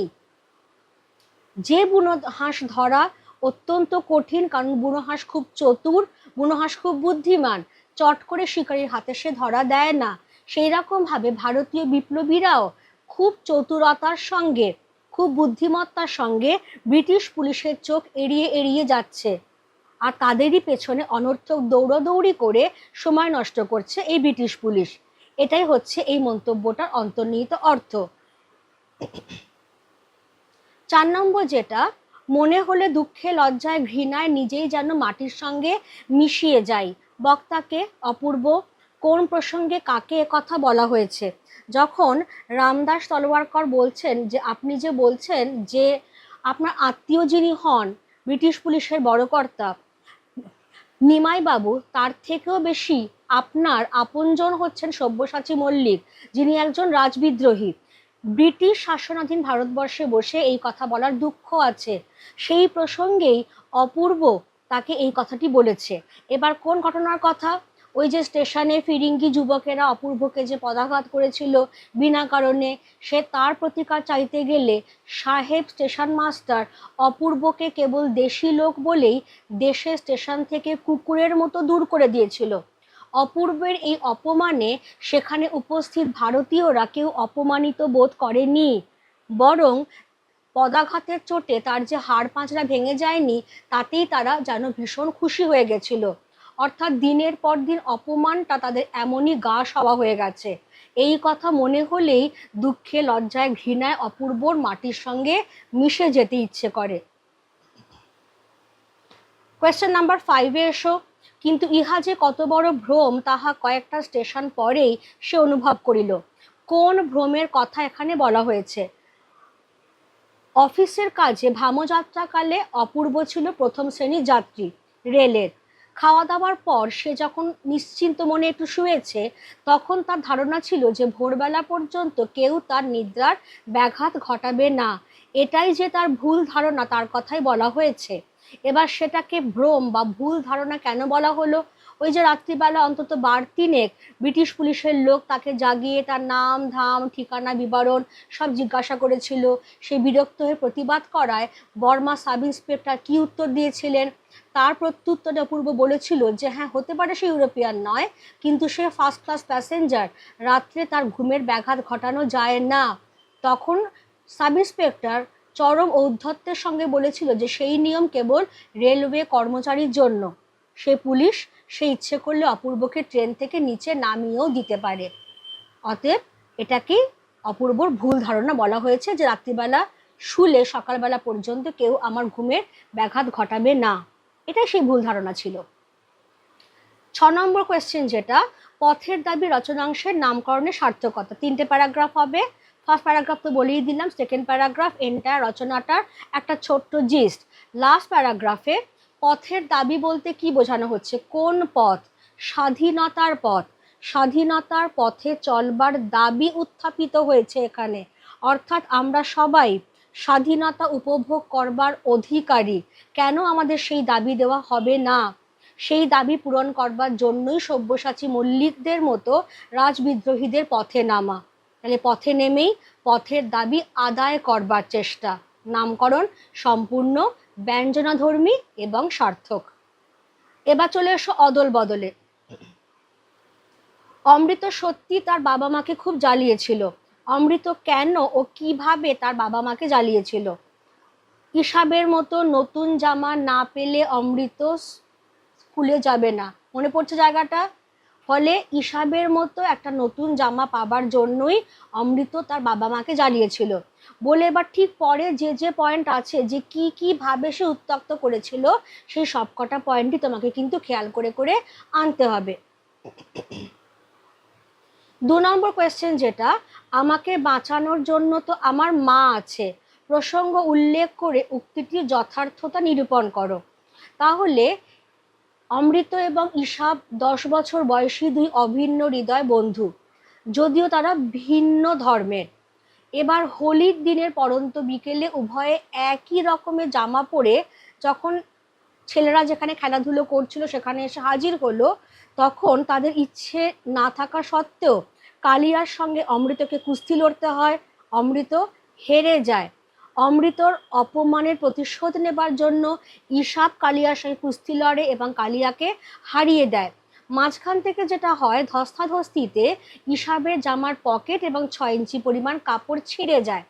যে বুনো হাঁস ধরা অত্যন্ত কঠিন, কারণ বুনো হাঁস খুব চতুর, বুনো হাঁস খুব বুদ্ধিমান, চট করে শিকারীর হাতে সে ধরা দেয় না। সেই রকম ভাবে ভারতীয় বিপ্লবীরাও খুব চতুরতার সঙ্গে, খুব বুদ্ধিমত্তার সঙ্গে ব্রিটিশ পুলিশের চোখ এড়িয়ে এড়িয়ে যাচ্ছে, আর তাদেরই পেছনে অনর্থক দৌড়াদৌড়ি করে সময় নষ্ট করছে এই ব্রিটিশ পুলিশ। এটাই হচ্ছে এই মন্তব্যটার অন্তর্নিহিত অর্থ। 4 নম্বর যেটা, মনে হলে দুঃখে লজ্জায় ঘৃণায় নিজেই যেন মাটির সঙ্গে মিশিয়ে যাই। বক্তাকে, অপূর্ব, কোন প্রসঙ্গে কাকে একথা বলা হয়েছে? যখন রামদাস তলওয়ারকর বলছেন যে আপনি যে বলছেন যে আপনার আত্মীয় যিনি হন ব্রিটিশ পুলিশের বড় কর্তা নিমাই বাবু, তার থেকেও বেশি আপনার আপনজন হচ্ছেন সব্যসাচী মল্লিক, যিনি একজন রাজবিদ্রোহী। ব্রিটিশ শাসনাধীন ভারতবর্ষে বসে এই কথা বলার দুঃখ আছে। সেই প্রসঙ্গেই অপূর্ব তাকে এই কথাটি বলেছে। এবার কোন ঘটনার কথা? ওই যে স্টেশনে ফিরিঙ্গি যুবকেরা অপূর্বকে যে পদাঘাত করেছিল বিনা কারণে, সে তার প্রতিকার চাইতে গেলে সাহেব স্টেশন মাস্টার অপূর্বকে কেবল দেশি লোক বলেই দেশের স্টেশন থেকে কুকুরের মতো দূর করে দিয়েছিল। অপূর্বের এই অপমানে সেখানে উপস্থিত ভারতীয়রা কেউ অপমানিত বোধ করেনি, বরং পদাঘাতের চোটে তার যে হাড় পাঁজরা ভেঙে যায়নি তাতেই তারা যেন ভীষণ খুশি হয়ে গেছিল। অর্থাৎ দিনের পর দিন অপমানটা তাদের এমনই গা সওয়া হয়ে গেছে। এই কথা মনে হলেই দুঃখে লজ্জায় ঘৃণায় অপূর্বর মাটির সঙ্গে মিশে যেতে ইচ্ছে করে। কোয়েশ্চেন নাম্বার 5-এ এসো। কিন্তু ইহা যে কত বড় ভ্রম তাহা কয়েকটা স্টেশন পরেই সে অনুভব করিল। কোন ভ্রমের কথা এখানে বলা হয়েছে? অফিসের কাজে ভামযাত্রাকালে অপূর্ব ছিল প্রথম শ্রেণীর যাত্রী রেলের। খাওয়া দাওয়ার পর সে যখন নিশ্চিন্ত মনে একটু শুয়েছে, তখন তার ধারণা ছিল যে ভোরবেলা পর্যন্ত কেউ তার নিদ্রার ব্যাঘাত ঘটাবে না। এটাই যে তার ভুল ধারণা, তার কথাই বলা হয়েছে। এবার সেটাকে ভ্রম বা ভুল ধারণা কেন বলা হলো? ওই যে রাত্রিবেলা অন্তত 12-3 ব্রিটিশ পুলিশের লোক তাকে জাগিয়ে তার নাম ধাম ঠিকানা বিবরণ সব জিজ্ঞাসা করেছিল। সে বিরক্ত হয়ে প্রতিবাদ করায় বর্মা সাব ইন্সপেক্টর কি উত্তর দিয়েছিলেন? তার প্রত্যুত্তরে অপূর্ব বলেছিল যে হ্যাঁ, হতে পারে সে ইউরোপিয়ান নয়, কিন্তু সে ফার্স্ট ক্লাস প্যাসেঞ্জার, রাত্রে তার ঘুমের ব্যাঘাত ঘটানো যায় না। তখন সাব ইন্সপেক্টর চরম ঔদ্ধত্যের সঙ্গে বলেছিল যে সেই নিয়ম কেবল রেলওয়ে কর্মচারীর জন্য। সে পুলিশ, সে ইচ্ছে করলে অপূর্বকে ট্রেন থেকে নিচে নামিয়েও দিতে পারে। অতএব এটাকে অপূর্বর ভুল ধারণা বলা হয়েছে যে রাত্রিবেলা শুলে সকালবেলা পর্যন্ত কেউ আমার ঘুমের ব্যাঘাত ঘটাবে না। এটাই সেই ভুল ধারণা ছিল। 6 নম্বর কোয়েশ্চেন যেটা, পথের দাবি রচনাংশের নামকরণের সার্থকতা। 3টে প্যারাগ্রাফ হবে। ফার্স্ট প্যারাগ্রাফ তো বলেই দিলাম, সেকেন্ড প্যারাগ্রাফ এন্টায়ার রচনাটার একটা ছোট্ট জিস্ট। লাস্ট প্যারাগ্রাফে পথের দাবি বলতে কি বোঝানো হচ্ছে? কোন পথ? স্বাধীনতার পথ। স্বাধীনতার পথে চলবার দাবি উত্থাপিত হয়েছে এখানে। অর্থাৎ আমরা সবাই স্বাধীনতা উপভোগ করবার অধিকারী। কেন আমাদের সেই দাবি দেওয়া হবে না? সেই দাবি পূরণ করবার জন্যই সব্যসাচী মল্লিকদের মতো রাজবিদ্রোহীদের পথে নামা। তাহলে পথে নেমেই পথের দাবি আদায় করবার চেষ্টা। নামকরণ সম্পূর্ণ ব্যঞ্জনাধর্মী এবং সার্থক। এবার চলে এসো অদল বদলে। অমৃত সত্যি তার বাবা মাকে খুব জ্বালিয়েছিল। অমৃত কেন ও কিভাবে তার বাবা মাকে জ্বালিয়েছিল? ইসাবের মতো নতুন জামা না পেলে অমৃত স্কুলে যাবে না, মনে পড়ছে জায়গাটা? ফলে ইসাবের মতো একটা নতুন জামা পাবার জন্যই অমৃত তার বাবা মাকে জ্বালিয়েছিল বলে। এবার ঠিক পরে যে যে পয়েন্ট আছে, যে কি কি ভাবে সে উত্ত্যক্ত করেছিল, সেই সবকটা পয়েন্টই তোমাকে কিন্তু খেয়াল করে করে আনতে হবে। 2 নম্বর কোয়েশ্চেন যেটা, আমাকে বাঁচানোর জন্য তো আমার মা আছে, প্রসঙ্গ উল্লেখ করে উক্তিটির যথার্থতা নিরূপণ করো। তাহলে অমৃত এবং ইসাব 10 বছর বয়সী দুই অভিন্ন হৃদয় বন্ধু, যদিও তারা ভিন্ন ধর্মের। এবার হোলির দিনের পরন্ত বিকেলে উভয়ে একই রকমের জামা পরে যখন ছেলেরা যেখানে খেলাধুলো করছিল সেখানে এসে হাজির হলো, তখন তাদের ইচ্ছে না থাকা সত্ত্বেও কালিয়ার সঙ্গে অমৃতকে কুস্তি লড়তে হয়। অমৃত হেরে যায়। অমৃতর অপমানের প্রতিশোধ নেবার জন্য ঈশাব কালিয়ার সঙ্গে কুস্তি লড়ে এবং কালিয়াকে হারিয়ে দেয়। মাঝখান থেকে যেটা হয়, ধস্তাধস্তিতে ঈশাবের জামার পকেট এবং 6 ইঞ্চি পরিমাণ কাপড় ছিঁড়ে যায়।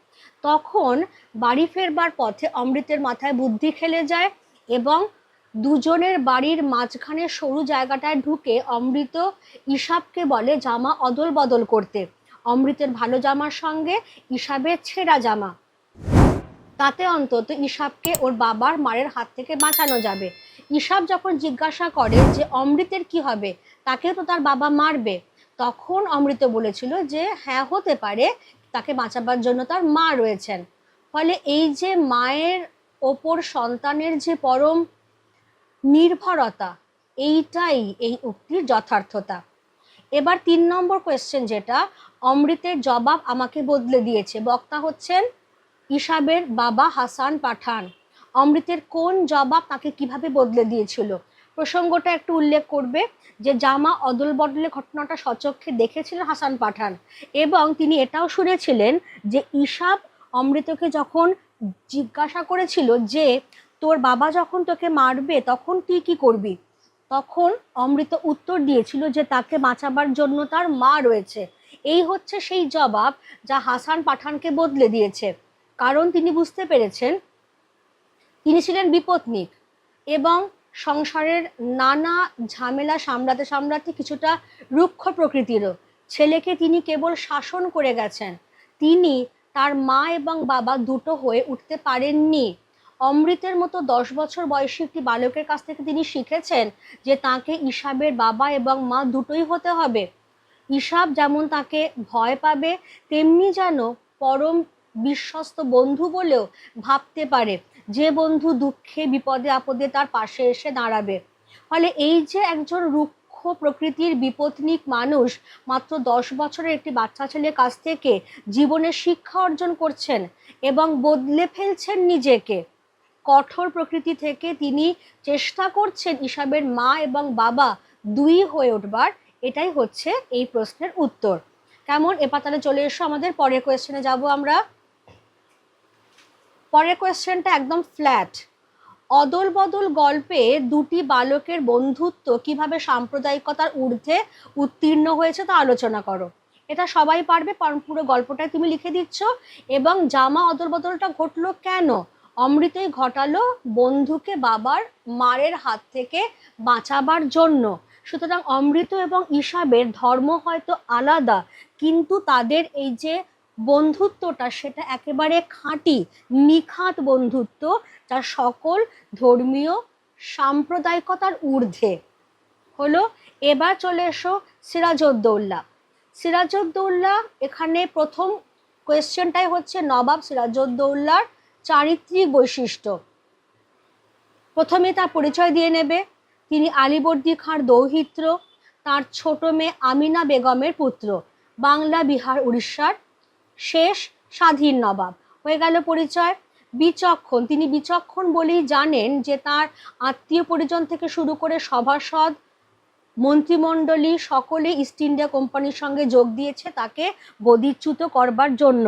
তখন বাড়ি ফেরবার পথে অমৃতের মাথায় বুদ্ধি খেলে যায় এবং দুজনের বাড়ির মাঝখানে সরু জায়গাটায় ঢুকে অমৃত ঈশাবকে বলে জামা অদল বদল করতে। অমৃতের ভালো জামার সঙ্গে ঈশাবের ছেঁড়া জামা, তাতে অন্তত ঈশাবকে ওর বাবার মারের হাত থেকে বাঁচানো যাবে। ঈশাব যখন জিজ্ঞাসা করে যে অমৃতের কি হবে, তাকেও তো তার বাবা মারবে, তখন অমৃত বলেছিল যে হ্যাঁ হতে পারে, তাকে বাঁচাবার জন্য তার মা রয়েছেন। ফলে এই যে মায়ের ওপর সন্তানের যে পরম নির্ভরতা, এইটাই এই উক্তির যথার্থতা। এবার 3 নম্বর কোয়েশ্চেন, যেটা অমৃতের জবাব আমাকে বদলে দিয়েছে। বক্তা হচ্ছেন ঈশাবের বাবা হাসান পাঠান। অমৃতের কোন জবাব তাকে কিভাবে বদলে দিয়েছিল, প্রসঙ্গটা একটু উল্লেখ করবে যে জামা অদল বদলে ঘটনাটা সচক্ষে দেখেছিলেন হাসান পাঠান এবং তিনি এটাও শুনেছিলেন যে ঈশাব অমৃতকে যখন জিজ্ঞাসা করেছিল যে তোর বাবা যখন তোকে মারবে তখন তুই কি করবি, তখন অমৃত উত্তর দিয়েছিল যে তাকে বাঁচাবার জন্য তার মা রয়েছে। এই হচ্ছে সেই জবাব যা হাসান পাঠানকে বদলে দিয়েছে, কারণ তিনি বুঝতে পেরেছেন তিনি ছিলেন বিপত্নিক এবং সংসারের নানা ঝামেলা সামলাতে সামলাতে কিছুটা রুক্ষ প্রকৃতিরও। ছেলেকে তিনি কেবল শাসন করে গেছেন, তিনি তার মা এবং বাবা দুটো হয়ে উঠতে পারেননি। অমৃতের মতো 10 বছর বয়সী একটি বালকের কাছ থেকে তিনি শিখেছেন যে তাকে ঈশাবের বাবা এবং মা দুটোই হতে হবে। ঈশাব যেমন তাকে ভয় পাবে, তেমনি যেন পরম বিশ্বস্ত বন্ধু বলেও ভাবতে পারে, যে বন্ধু দুঃখে বিপদে আপদে তার পাশে এসে দাঁড়াবে। ফলে এই যে একজন রুক্ষ প্রকৃতির বিপত্নিক মানুষ মাত্র 10 বছরের একটি বাচ্চা ছেলের কাছ থেকে জীবনের শিক্ষা অর্জন করছেন এবং বদলে ফেলছেন নিজেকে, কঠোর প্রকৃতি থেকে তিনি চেষ্টা করছেন ঈশাবের মা এবং বাবা দুই হয়ে উঠবার, এটাই হচ্ছে এই প্রশ্নের উত্তর। কেমন? এবার তাহলে চলে এসো আমাদের পরের কোয়েশ্চেনে যাব আমরা। পরের কোয়েশ্চেনটা একদম ফ্ল্যাট। অদল বদল গল্পে দুটি বালকের বন্ধুত্ব কিভাবে সাম্প্রদায়িকতার ঊর্ধ্বে উত্তীর্ণ হয়েছে তা আলোচনা করো। এটা সবাই পারবে, কারণ পুরো গল্পটাই তুমি লিখে দিচ্ছ। এবং জামা অদল বদলটা ঘটলো কেন? অমৃতই ঘটালো বন্ধুকে বাবার মারের হাত থেকে বাঁচাবার জন্য। সুতরাং অমৃত এবং ঈশাবের ধর্ম হয়তো আলাদা, কিন্তু তাদের এই যে বন্ধুত্বটা সেটা একেবারে খাঁটি নিখাত বন্ধুত্ব, যা সকল ধর্মীয় সাম্প্রদায়িকতার ঊর্ধ্বে হলো। এবার চলে এসো সিরাজউদ্দৌলা। সিরাজউদ্দৌলা, এখানে প্রথম কোয়েশ্চেনটাই হচ্ছে নবাব সিরাজউদ্দৌলার চারিত্রিক বৈশিষ্ট্য। প্রথমে তার পরিচয় দিয়ে নেবে। তিনি আলীবর্দী খাঁর দৌহিত্র, তার ছোট মেয়ে আমিনা বেগমের পুত্র, বাংলা বিহার উড়িষ্যার শেষ স্বাধীন নবাব। হয়ে গেল পরিচয়। বিচক্ষণ, তিনি বিচক্ষণ বলেই জানেন যে তার আত্মীয় পরিজন থেকে শুরু করে সভাসদ মন্ত্রিমণ্ডলী সকলে ইস্ট ইন্ডিয়া কোম্পানির সঙ্গে যোগ দিয়েছে তাকে গদিচ্যুত করবার জন্য।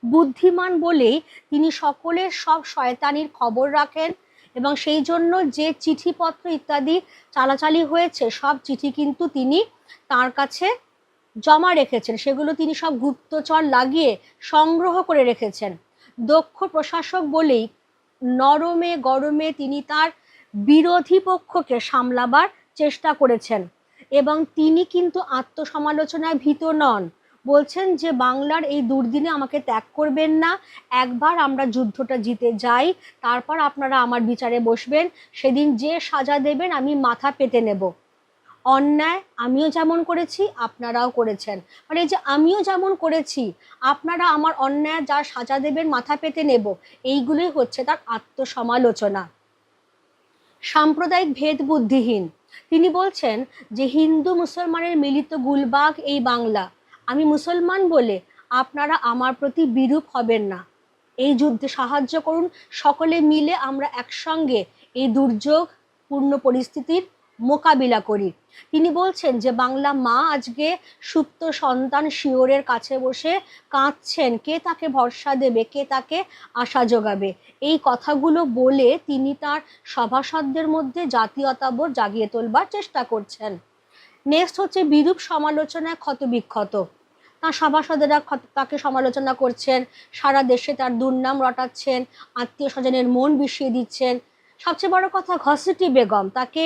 বুদ্ধিমান বলেই তিনি সকলের সব শয়তানির খবর রাখেন এবং সেই জন্য যে চিঠিপত্র ইত্যাদি চালাচালি হয়েছে সব চিঠি কিন্তু তিনি তার কাছে জমা রেখেছেন, সেগুলো তিনি সব গুপ্তচর লাগিয়ে সংগ্রহ করে রেখেছেন। দক্ষ প্রশাসক বলেই নরমে গরমে তিনি তার বিরোধী পক্ষকে সামলাবার চেষ্টা করেছেন এবং তিনি কিন্তু আত্মসমালোচনায় ভীত নন। বলছেন যে বাংলার এই দুর্দিনে আমাকে ত্যাগ করবেন না, একবার আমরা যুদ্ধটা জিতে যাই, তারপর আপনারা আমার বিচারে বসবেন, সেদিন যে সাজা দেবেন আমি মাথা পেতে নেব। অন্যায় আমিও যেমন করেছি আপনারাও করেছেন, মানে যে আমিও যেমন করেছি আপনারা আমার অন্যায় যা সাজা দেবেন মাথা পেতে নেব, এইগুলোই হচ্ছে তার আত্মসমালোচনা। সাম্প্রদায়িক ভেদ বুদ্ধিহীন। তিনি বলছেন যে হিন্দু মুসলমানের মিলিত গুলবাগ এই বাংলা, আমি মুসলমান বলে আপনারা আমার প্রতি বিরূপ হবেন না, এই যুদ্ধে সাহায্য করুন, সকলে মিলে আমরা একসঙ্গে এই দুর্যোগপূর্ণ পরিস্থিতির মোকাবিলা করি। তিনি বলছেন যে বাংলা মা আজকে সুপ্ত সন্তান শিওরের কাছে বসে কাঁদছেন, কে তাকে ভরসা দেবে, কে তাকে আশা যোগাবে। এই কথাগুলো বলে তিনি তার সভাসদদের মধ্যে জাতীয়তাবোধ জাগিয়ে তোলবার চেষ্টা করছেন। নেক্সট হচ্ছে বিরূপ সমালোচনায় ক্ষতবিক্ষত। তার সভাসদেরা তাকে সমালোচনা করছেন, সারা দেশে তার দুর্নাম রটাচ্ছেন, আত্মীয় স্বজনের মন বিষিয়ে দিচ্ছেন। সবচেয়ে বড় কথা, ঘসেটি বেগম তাকে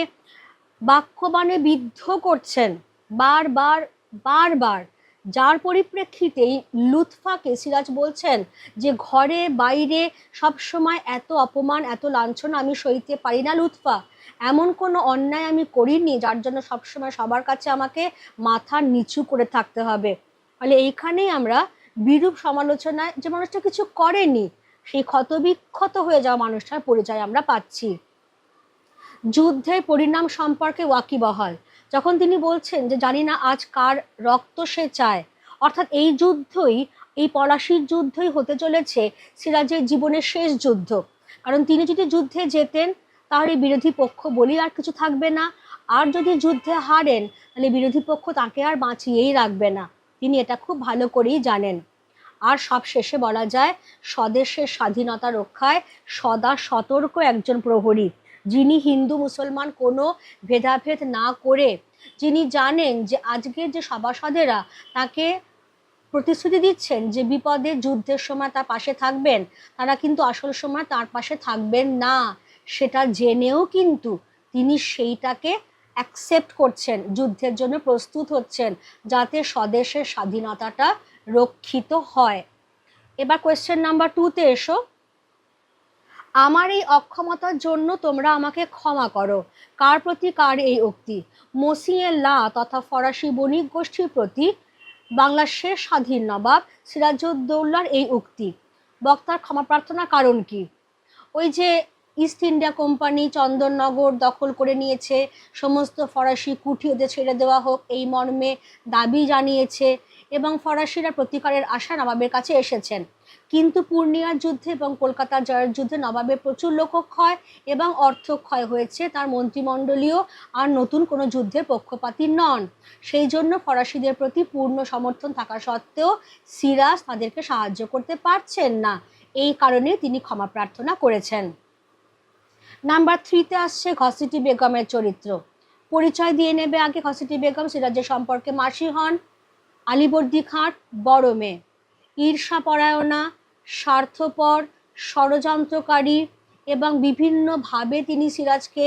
বাক্যবাণে বিদ্ধ করছেন বারবার বারবার, যার পরিপ্রেক্ষিতেই লুৎফাকে সিরাজ বলছেন যে ঘরে বাইরে সবসময় এত অপমান, এত লাঞ্ছনা আমি সইতে পারি না লুৎফা, এমন কোনো অন্যায় আমি করিনি যার জন্য সবসময় সবার কাছে আমাকে মাথা নিচু করে থাকতে হবে। ফলে এইখানেই আমরা বিরূপ সমালোচনায়, যে মানুষটা কিছু করেনি সেই ক্ষতবিক্ষত হয়ে যাওয়া মানুষটার পরিচয় আমরা পাচ্ছি। যুদ্ধের পরিণাম সম্পর্কে ওয়াকিবহাল, যখন তিনি বলছেন যে জানি না আজ কার রক্ত সে চায়, অর্থাৎ এই যুদ্ধই, এই পলাশির যুদ্ধই হতে চলেছে সিরাজের জীবনের শেষ যুদ্ধ। কারণ তিনি যদি যুদ্ধে যেতেন তাহলে বিরোধী পক্ষ বলি আর কিছু থাকবে না, আর যদি যুদ্ধে হারেন তাহলে বিরোধী পক্ষ তাকে আর বাঁচিয়েই রাখবে না, তিনি এটা খুব ভালো করেই জানেন। আর সব শেষে বলা যায়, স্বদেশের স্বাধীনতা রক্ষায় সদা সতর্ক একজন প্রহরী, যিনি হিন্দু মুসলমান কোনো ভেদাভেদ না করে, যিনি জানেন যে আজকের যে সভাসদেরা তাকে প্রতিশ্রুতি দিচ্ছেন যে বিপদে যুদ্ধের সময় তার পাশে থাকবেন, তারা কিন্তু আসল সময় তার পাশে থাকবেন না, সেটা জেনেও কিন্তু তিনি সেইটাকে অ্যাকসেপ্ট করছেন, যুদ্ধের জন্য প্রস্তুত হচ্ছেন, যাতে স্বদেশের স্বাধীনতাটা রক্ষিত হয়। এবার কোয়েশ্চেন নাম্বার 2-তে এসো। আমার এই অক্ষমতার জন্য তোমরা আমাকে ক্ষমা করো, কার প্রতি কার এই উক্তি? মসিয়ে লা তথা ফরাসি বণিক গোষ্ঠীর প্রতি বাংলার শেষ স্বাধীন নবাব সিরাজউদ্দৌলার এই উক্তি। বক্তার ক্ষমা প্রার্থনার কারণ কি? ওই যে ইস্ট ইন্ডিয়া কোম্পানি চন্দননগর দখল করে নিয়েছে, সমস্ত ফরাসি কুঠি ওদের ছেড়ে দেওয়া হোক এই মর্মে দাবি জানিয়েছে, এবং ফরাসিরা প্রতিকারের আশা নবাবের কাছে এসেছেন। কিন্তু পূর্ণিয়ার যুদ্ধে এবং কলকাতার জয়ের যুদ্ধে নবাবের প্রচুর লোকক্ষয় এবং অর্থক্ষয় হয়েছে, তার মন্ত্রিমণ্ডলীয় আর নতুন কোনো যুদ্ধের পক্ষপাতী নন। সেই জন্য ফরাসিদের প্রতি পূর্ণ সমর্থন থাকা সত্ত্বেও সিরাজ তাদেরকে সাহায্য করতে পারছেন না, এই কারণে তিনি ক্ষমা প্রার্থনা করেছেন। নাম্বার 3-তে আসছে ঘসেটি বেগমের চরিত্র। পরিচয় দিয়ে নেবে আগে। ঘসেটি বেগম সিরাজের সম্পর্কে মাসি হন, আলীবর্দী খাঁর বড় মেয়ে, ঈর্ষাপরায়ণা, স্বার্থপর, ষড়যন্ত্রকারী, এবং বিভিন্নভাবে তিনি সিরাজকে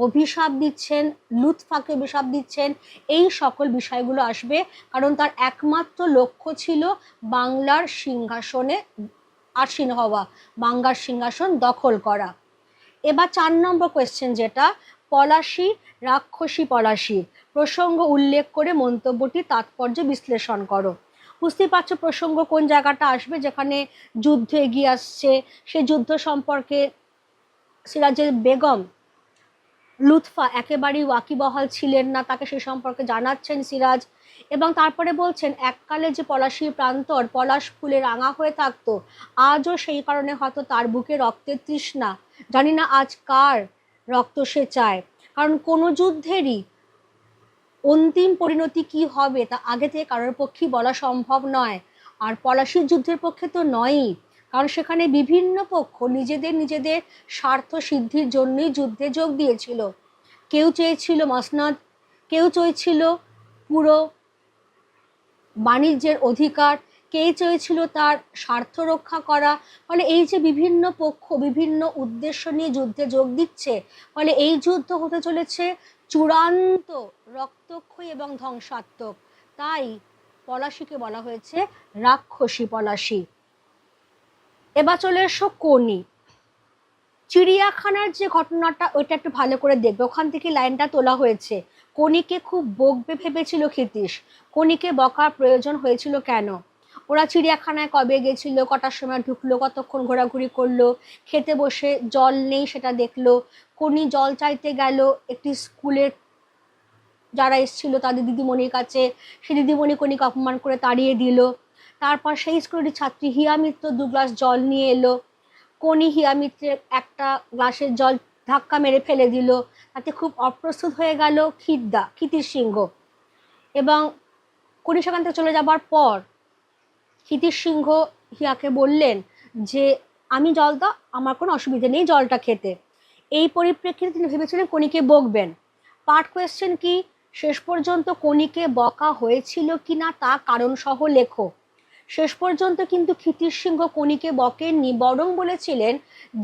অভিশাপ দিচ্ছেন, লুৎফাকে অভিশাপ দিচ্ছেন, এই সকল বিষয়গুলো আসবে, কারণ তার একমাত্র লক্ষ্য ছিল বাংলার সিংহাসনে আসীন হওয়া, বাংলার সিংহাসন দখল করা। এবার 4 নম্বর কোয়েশ্চেন, যেটা পলাশী রাক্ষসী পলাশী, প্রসঙ্গ উল্লেখ করে মন্তব্যটি তাৎপর্য বিশ্লেষণ করো। বুঝতে পারছো প্রসঙ্গ কোন জায়গাটা আসবে, যেখানে যুদ্ধ এগিয়ে আসছে, সে যুদ্ধ সম্পর্কে সিরাজের বেগম লুৎফা একেবারেই ওয়াকিবহাল ছিলেন না, তাকে সে সম্পর্কে জানাচ্ছেন সিরাজ, এবং তারপরে বলছেন এককালে যে পলাশীর প্রান্তর পলাশ ফুলে রাঙা হয়ে থাকতো, আজও সেই কারণে হয়তো তার বুকে রক্তের তৃষ্ণা, জানি না আজ কার রক্ত সে চায়। কারণ কোনো যুদ্ধেরই অন্তিম পরিণতি কি হবে তা আগে থেকে কারোর পক্ষেই বলা সম্ভব নয়, আর পলাশীর যুদ্ধের পক্ষে তো নয়ই, কারণ সেখানে বিভিন্ন পক্ষ নিজেদের স্বার্থ সিদ্ধির জন্যই যুদ্ধে যোগ দিয়েছিল। কেউ চেয়েছিল মসনদ, কেউ চেয়েছিল পুরো বাণিজ্যের অধিকার, কেউ চেয়েছিল তার স্বার্থ রক্ষা করা। ফলে এই যে বিভিন্ন পক্ষ বিভিন্ন উদ্দেশ্য নিয়ে যুদ্ধে যোগ দিচ্ছে, ফলে এই যুদ্ধ হতে চলেছে চূড়ান্ত রক্তক্ষয়ী এবং ধ্বংসাত্মক। তাই পলাশীকে বলা হয়েছে রাক্ষসী পলাশী। এবার চলে এসো কোনি। চিড়িয়াখানার যে ঘটনাটা ওইটা একটু ভালো করে দেখবে, ওখান থেকে লাইনটা তোলা হয়েছে। কোনিকে খুব বকবে ভেবেছিল ক্ষিতীশ, কোনিকে বকার প্রয়োজন হয়েছিল কেন? ওরা চিড়িয়াখানায় কবে গেছিল, কটার সময় ঢুকলো, কতক্ষণ ঘোরাঘুরি করলো, খেতে বসে জল নেই সেটা দেখলো, কোনি জল চাইতে গেল একটি স্কুলের যারা এসেছিল তাদের দিদিমণির কাছে, সে দিদিমণি কোনিকে অপমান করে তাড়িয়ে দিল। তারপর সেই স্কুলেরই ছাত্রী হিয়া মিত্র 2 গ্লাস জল নিয়ে এলো। কোনি হিয়া মিত্রের একটা গ্লাসের জল ধাক্কা মেরে ফেলে দিল, তাতে খুব অপ্রস্তুত হয়ে গেল ক্ষিতির সিংহ। এবং কোনি সেখান থেকে চলে যাবার পর ক্ষিতির সিংহ হিয়াকে বললেন যে আমি জল দাও, আমার কোনো অসুবিধা নেই জলটা খেতে। এই পরিপ্রেক্ষিতে তিনি ভেবেছিলেন কোনিকে বকবেন। পার্ট কোয়েশ্চেন কি, শেষ পর্যন্ত কোনিকে বকা হয়েছিল কিনা তা কারণ সহ লেখো। শেষ পর্যন্ত কিন্তু ক্ষিতির সিংহ কোনিকে বকেননি, বরং বলেছিলেন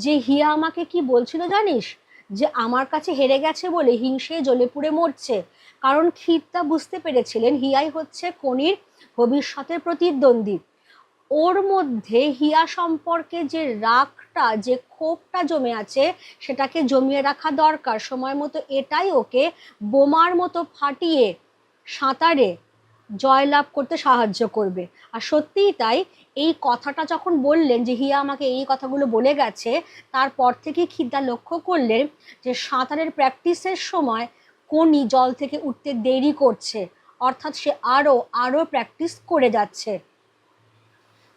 যে হিয়া আমাকে কি বলছিল জানিস, যে আমার কাছে হেরে গেছে বলে হিংসে জ্বলে পুড়ে মরছে। কারণ ক্ষিতটা বুঝতে পেরেছিলেন হিয়াই হচ্ছে কোনির ভবিষ্যতের প্রতিদ্বন্দ্বী। ওর মধ্যে হিয়া সম্পর্কে যে রাগটা, যে ক্ষোভটা জমে আছে, সেটাকে জমিয়ে রাখা দরকার সময় মতো। এটাই ওকে বোমার মতো ফাটিয়ে সাঁতারে জয়লাভ করতে সাহায্য করবে। আর সত্যিই তাই, এই কথাটা যখন বললেন যে হিয়া আমাকে এই কথাগুলো বলে গেছে, তারপর থেকে ক্ষিদা লক্ষ্য করলেন যে সাঁতারের প্র্যাকটিসের সময় কোনি জল থেকে উঠতে দেরি করছে, অর্থাৎ সে আরও প্র্যাকটিস করে যাচ্ছে।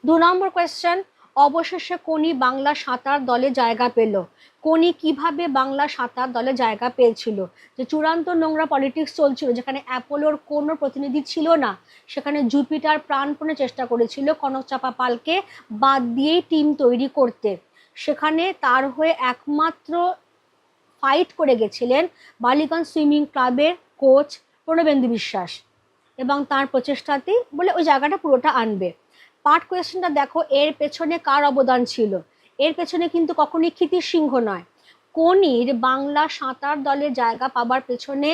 2 নম্বর কোয়েশ্চেন, অবশেষে কোনি বাংলা সাঁতার দলে জায়গা পেল। কোনি কিভাবে বাংলা সাঁতার দলে জায়গা পেয়েছিল? যে চূড়ান্ত নোংরা পলিটিক্স চলছিল, যেখানে অ্যাপোলোর কোনো প্রতিনিধি ছিল না, সেখানে জুপিটার প্রাণপণে চেষ্টা করেছিল কনকচাপা পালকে বাদ দিয়েই টিম তৈরি করতে। সেখানে তার হয়ে একমাত্র ফাইট করে গেছিলেন বালিগঞ্জ সুইমিং ক্লাবের কোচ প্রণবেন্দু বিশ্বাস, এবং তার প্রচেষ্টাতেই বলে ওই জায়গাটা পুরোটা আনবে। পার্ট কোয়েশ্চেনটা দেখো, এর পেছনে কার অবদান ছিল? এর পেছনে কিন্তু কখনই ক্ষিতির সিংহ নয়। কোনির বাংলা সাঁতার দলে জায়গা পাবার পেছনে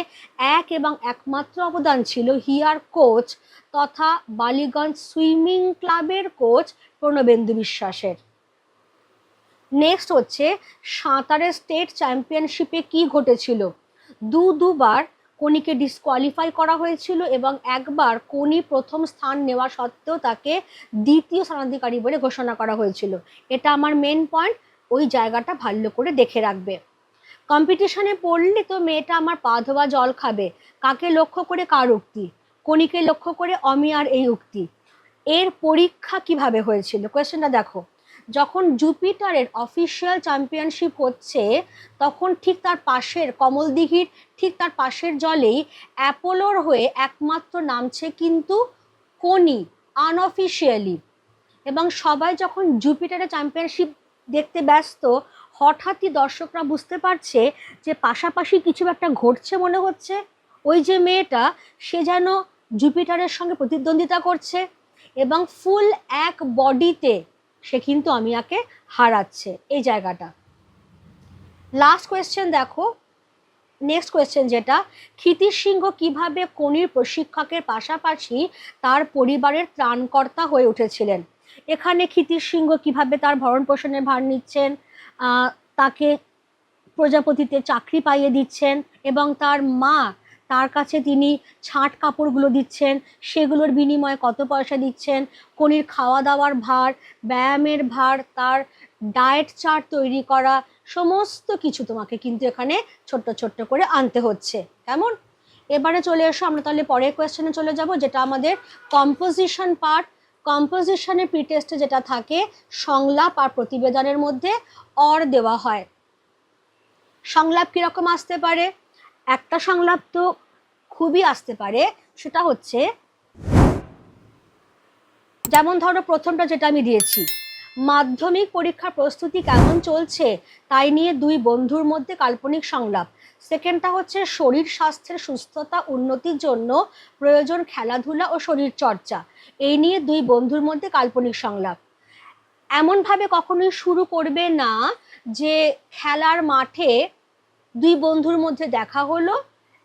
এক এবং একমাত্র অবদান ছিল হিয়ার কোচ তথা বালিগঞ্জ সুইমিং ক্লাবের কোচ প্রণবেন্দু বিশ্বাসের। নেক্সট হচ্ছে সাঁতারের স্টেট চ্যাম্পিয়নশিপে কি ঘটেছিল? দুবার কোনিকে ডিসকোয়ালিফাই করা হয়েছিল, এবং একবার কোনি প্রথম স্থান নেওয়া সত্ত্বেও তাকে দ্বিতীয় স্থানাধিকারী বলে ঘোষণা করা হয়েছিল। এটা আমার মেন পয়েন্ট, ওই জায়গাটা ভালো করে দেখে রাখবে। কম্পিটিশনে পড়লে তো মেয়েটা আমার পা ধোয়া জল খাবে। কাকে লক্ষ্য করে কার উক্তি? কোনিকে লক্ষ্য করে অমিয়ার এই উক্তি। এর পরীক্ষা কিভাবে হয়েছিল? কোয়েশ্চেনটা দেখো, যখন জুপিটারের অফিসিয়াল চ্যাম্পিয়নশিপ হচ্ছে, তখন ঠিক তার পাশের কমলদিঘির ঠিক তার পাশের জলেই অ্যাপোলোর হয়ে একমাত্র নামছে কিন্তু কোনি, আনঅফিসিয়ালি। এবং সবাই যখন জুপিটারের চ্যাম্পিয়নশিপ দেখতে ব্যস্ত, হঠাৎই দর্শকরা বুঝতে পারছে যে পাশাপাশি কিছু একটা ঘটছে মনে হচ্ছে। ওই যে মেয়েটা, সে যেন জুপিটারের সঙ্গে প্রতিদ্বন্দ্বিতা করছে, এবং ফুল এক বডিতে সে কিন্তু অমিয়াকে হারাচ্ছে এই জায়গাটা। লাস্ট কোয়েশ্চেন দেখো, নেক্সট কোয়েশ্চেন যেটা, ক্ষিতির সিংহ কিভাবে কোনির প্রশিক্ষকের পাশাপাশি তার পরিবারের ত্রাণকর্তা হয়ে উঠেছিলেন? এখানে ক্ষিতির সিংহ কিভাবে তার ভরণ পোষণের ভার নিচ্ছেন, তাকে প্রজাপতিতে চাকরি পাইয়ে দিচ্ছেন, এবং তার মা তার কাছে তিনি ছাঁট কাপড়গুলো দিচ্ছেন, সেগুলোর বিনিময়ে কত পয়সা দিচ্ছেন, কোনির খাওয়া দাওয়ার ভার, ব্যায়ামের ভার, তার ডায়েট চার্ট তৈরি করা, সমস্ত কিছু তোমাকে কিন্তু এখানে ছোট্ট ছোট্ট করে আনতে হচ্ছে। কেমন? এবারে চলে এসো, আমরা তাহলে পরের কোয়েশ্চেনে চলে যাব, যেটা আমাদের কম্পোজিশন পার্ট। কম্পোজিশনের প্রিটেস্টে যেটা থাকে, সংলাপ আর প্রতিবেদনের মধ্যে অর দেওয়া হয়। সংলাপ কীরকম আসতে পারে? একটা সংলাপ তো খুবই আসতে পারে, সেটা হচ্ছে যেমন ধরো প্রথমটা যেটা আমি দিয়েছি, মাধ্যমিক পরীক্ষার প্রস্তুতি কেমন চলছে তাই নিয়ে 2 বন্ধুর মধ্যে কাল্পনিক সংলাপ। সেকেন্ডটা হচ্ছে শরীর স্বাস্থ্যের সুস্থতা উন্নতির জন্য প্রয়োজন খেলাধুলা ও শরীর চর্চা, এই নিয়ে 2 বন্ধুর মধ্যে কাল্পনিক সংলাপ। এমনভাবে কখনোই শুরু করবে না যে খেলার মাঠে 2 বন্ধুর মধ্যে দেখা হলো,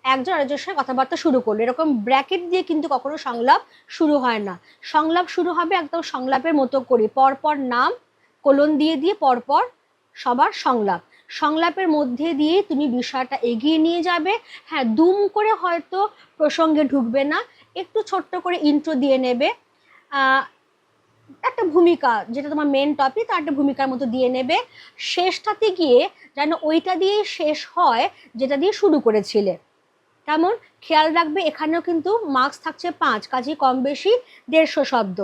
একজন আরেকজনের সঙ্গে কথাবার্তা শুরু করলো, এরকম ব্র্যাকেট দিয়ে কিন্তু কখনো সংলাপ শুরু হয় না। সংলাপ শুরু হবে একদম সংলাপের মতো করে, পরপর নাম কোলন দিয়ে দিয়ে পরপর সবার সংলাপ। সংলাপের মধ্যে দিয়ে তুমি বিষয়টা এগিয়ে নিয়ে যাবে। হ্যাঁ, দুম করে হয়তো প্রসঙ্গে ঢুকবে না, একটু ছোট্ট করে ইন্ট্রো দিয়ে নেবে, একটা ভূমিকা যেটা তোমার মেন টপিক, তার একটা ভূমিকার মতো দিয়ে নেবে। শেষটাতে গিয়ে যেন ওইটা দিয়েই শেষ হয় যেটা দিয়ে শুরু করেছিলে। তেমন খেয়াল রাখবে, এখানেও কিন্তু মার্কস থাকছে 5, কাজে কম বেশি 150 শব্দ।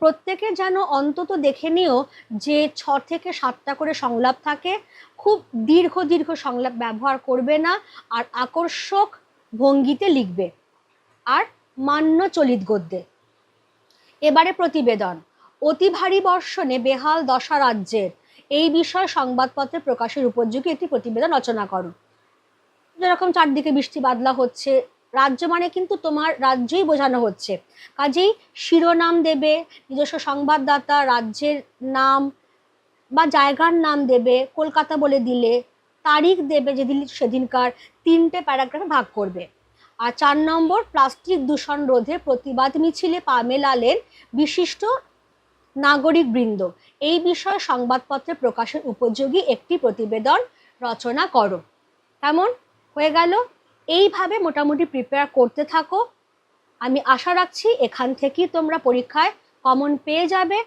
প্রত্যেকে যেন অন্তত দেখে নিও যে 6 থেকে 7টা করে সংলাপ থাকে, খুব দীর্ঘ দীর্ঘ সংলাপ ব্যবহার করবে না, আর আকর্ষক ভঙ্গিতে লিখবে, আর মান্য চলিত গদ্যে। এবারে প্রতিবেদন। অতি ভারী বর্ষণে বেহাল দশা রাজ্যের, এই বিষয়ে সংবাদপত্রে প্রকাশের উপযোগী একটি প্রতিবেদন রচনা করো। যেরকম চারদিকে বৃষ্টি বাদলা হচ্ছে, রাজ্য মানে কিন্তু তোমার রাজ্যই বোঝানো হচ্ছে, কাজেই শিরোনাম দেবে, নিজস্ব সংবাদদাতা, রাজ্যের নাম বা জায়গার নাম দেবে, কলকাতা বলে দিলে, তারিখ দেবে যেদিন সেদিনকার, 3টে প্যারাগ্রাফে ভাগ করবে। আর 4 নম্বর, প্লাস্টিক দূষণ রোধে প্রতিবাদ মিছিলে পা মেলালেন বিশিষ্ট নাগরিক বৃন্দ, এই বিষয়ে সংবাদপত্রে প্রকাশের উপযোগী একটি প্রতিবেদন রচনা করো। কেমন হয়ে গেল? এইভাবে মোটামুটি প্রিপেয়ার করতে থাকো। আমি আশা রাখছি এখান থেকেই তোমরা পরীক্ষায় কমন পেয়ে যাবে।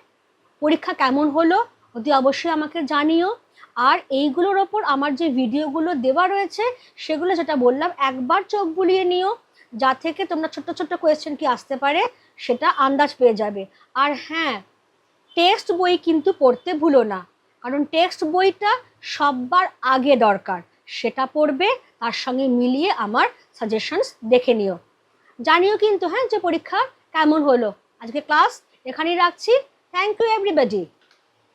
পরীক্ষা কেমন হলো অতি অবশ্যই আমাকে জানিও। আর এইগুলোর ওপর আমার যে ভিডিওগুলো দেওয়া রয়েছে সেগুলো যেটা বললাম একবার চোখ বুলিয়ে নিও, যা থেকে তোমরা ছোট্ট ছোট্ট কোয়েশ্চেন কি আসতে পারে সেটা আন্দাজ পেয়ে যাবে। আর হ্যাঁ, টেক্সট বই কিন্তু পড়তে ভুলো না, কারণ টেক্সট বইটা সবার আগে দরকার, সেটা পড়বে, তার সঙ্গে মিলিয়ে আমার সাজেশনস দেখে নিও। জানিও কিন্তু হ্যাঁ যে পরীক্ষা কেমন হলো। আজকে ক্লাস এখানেই রাখছি। Thank you everybody.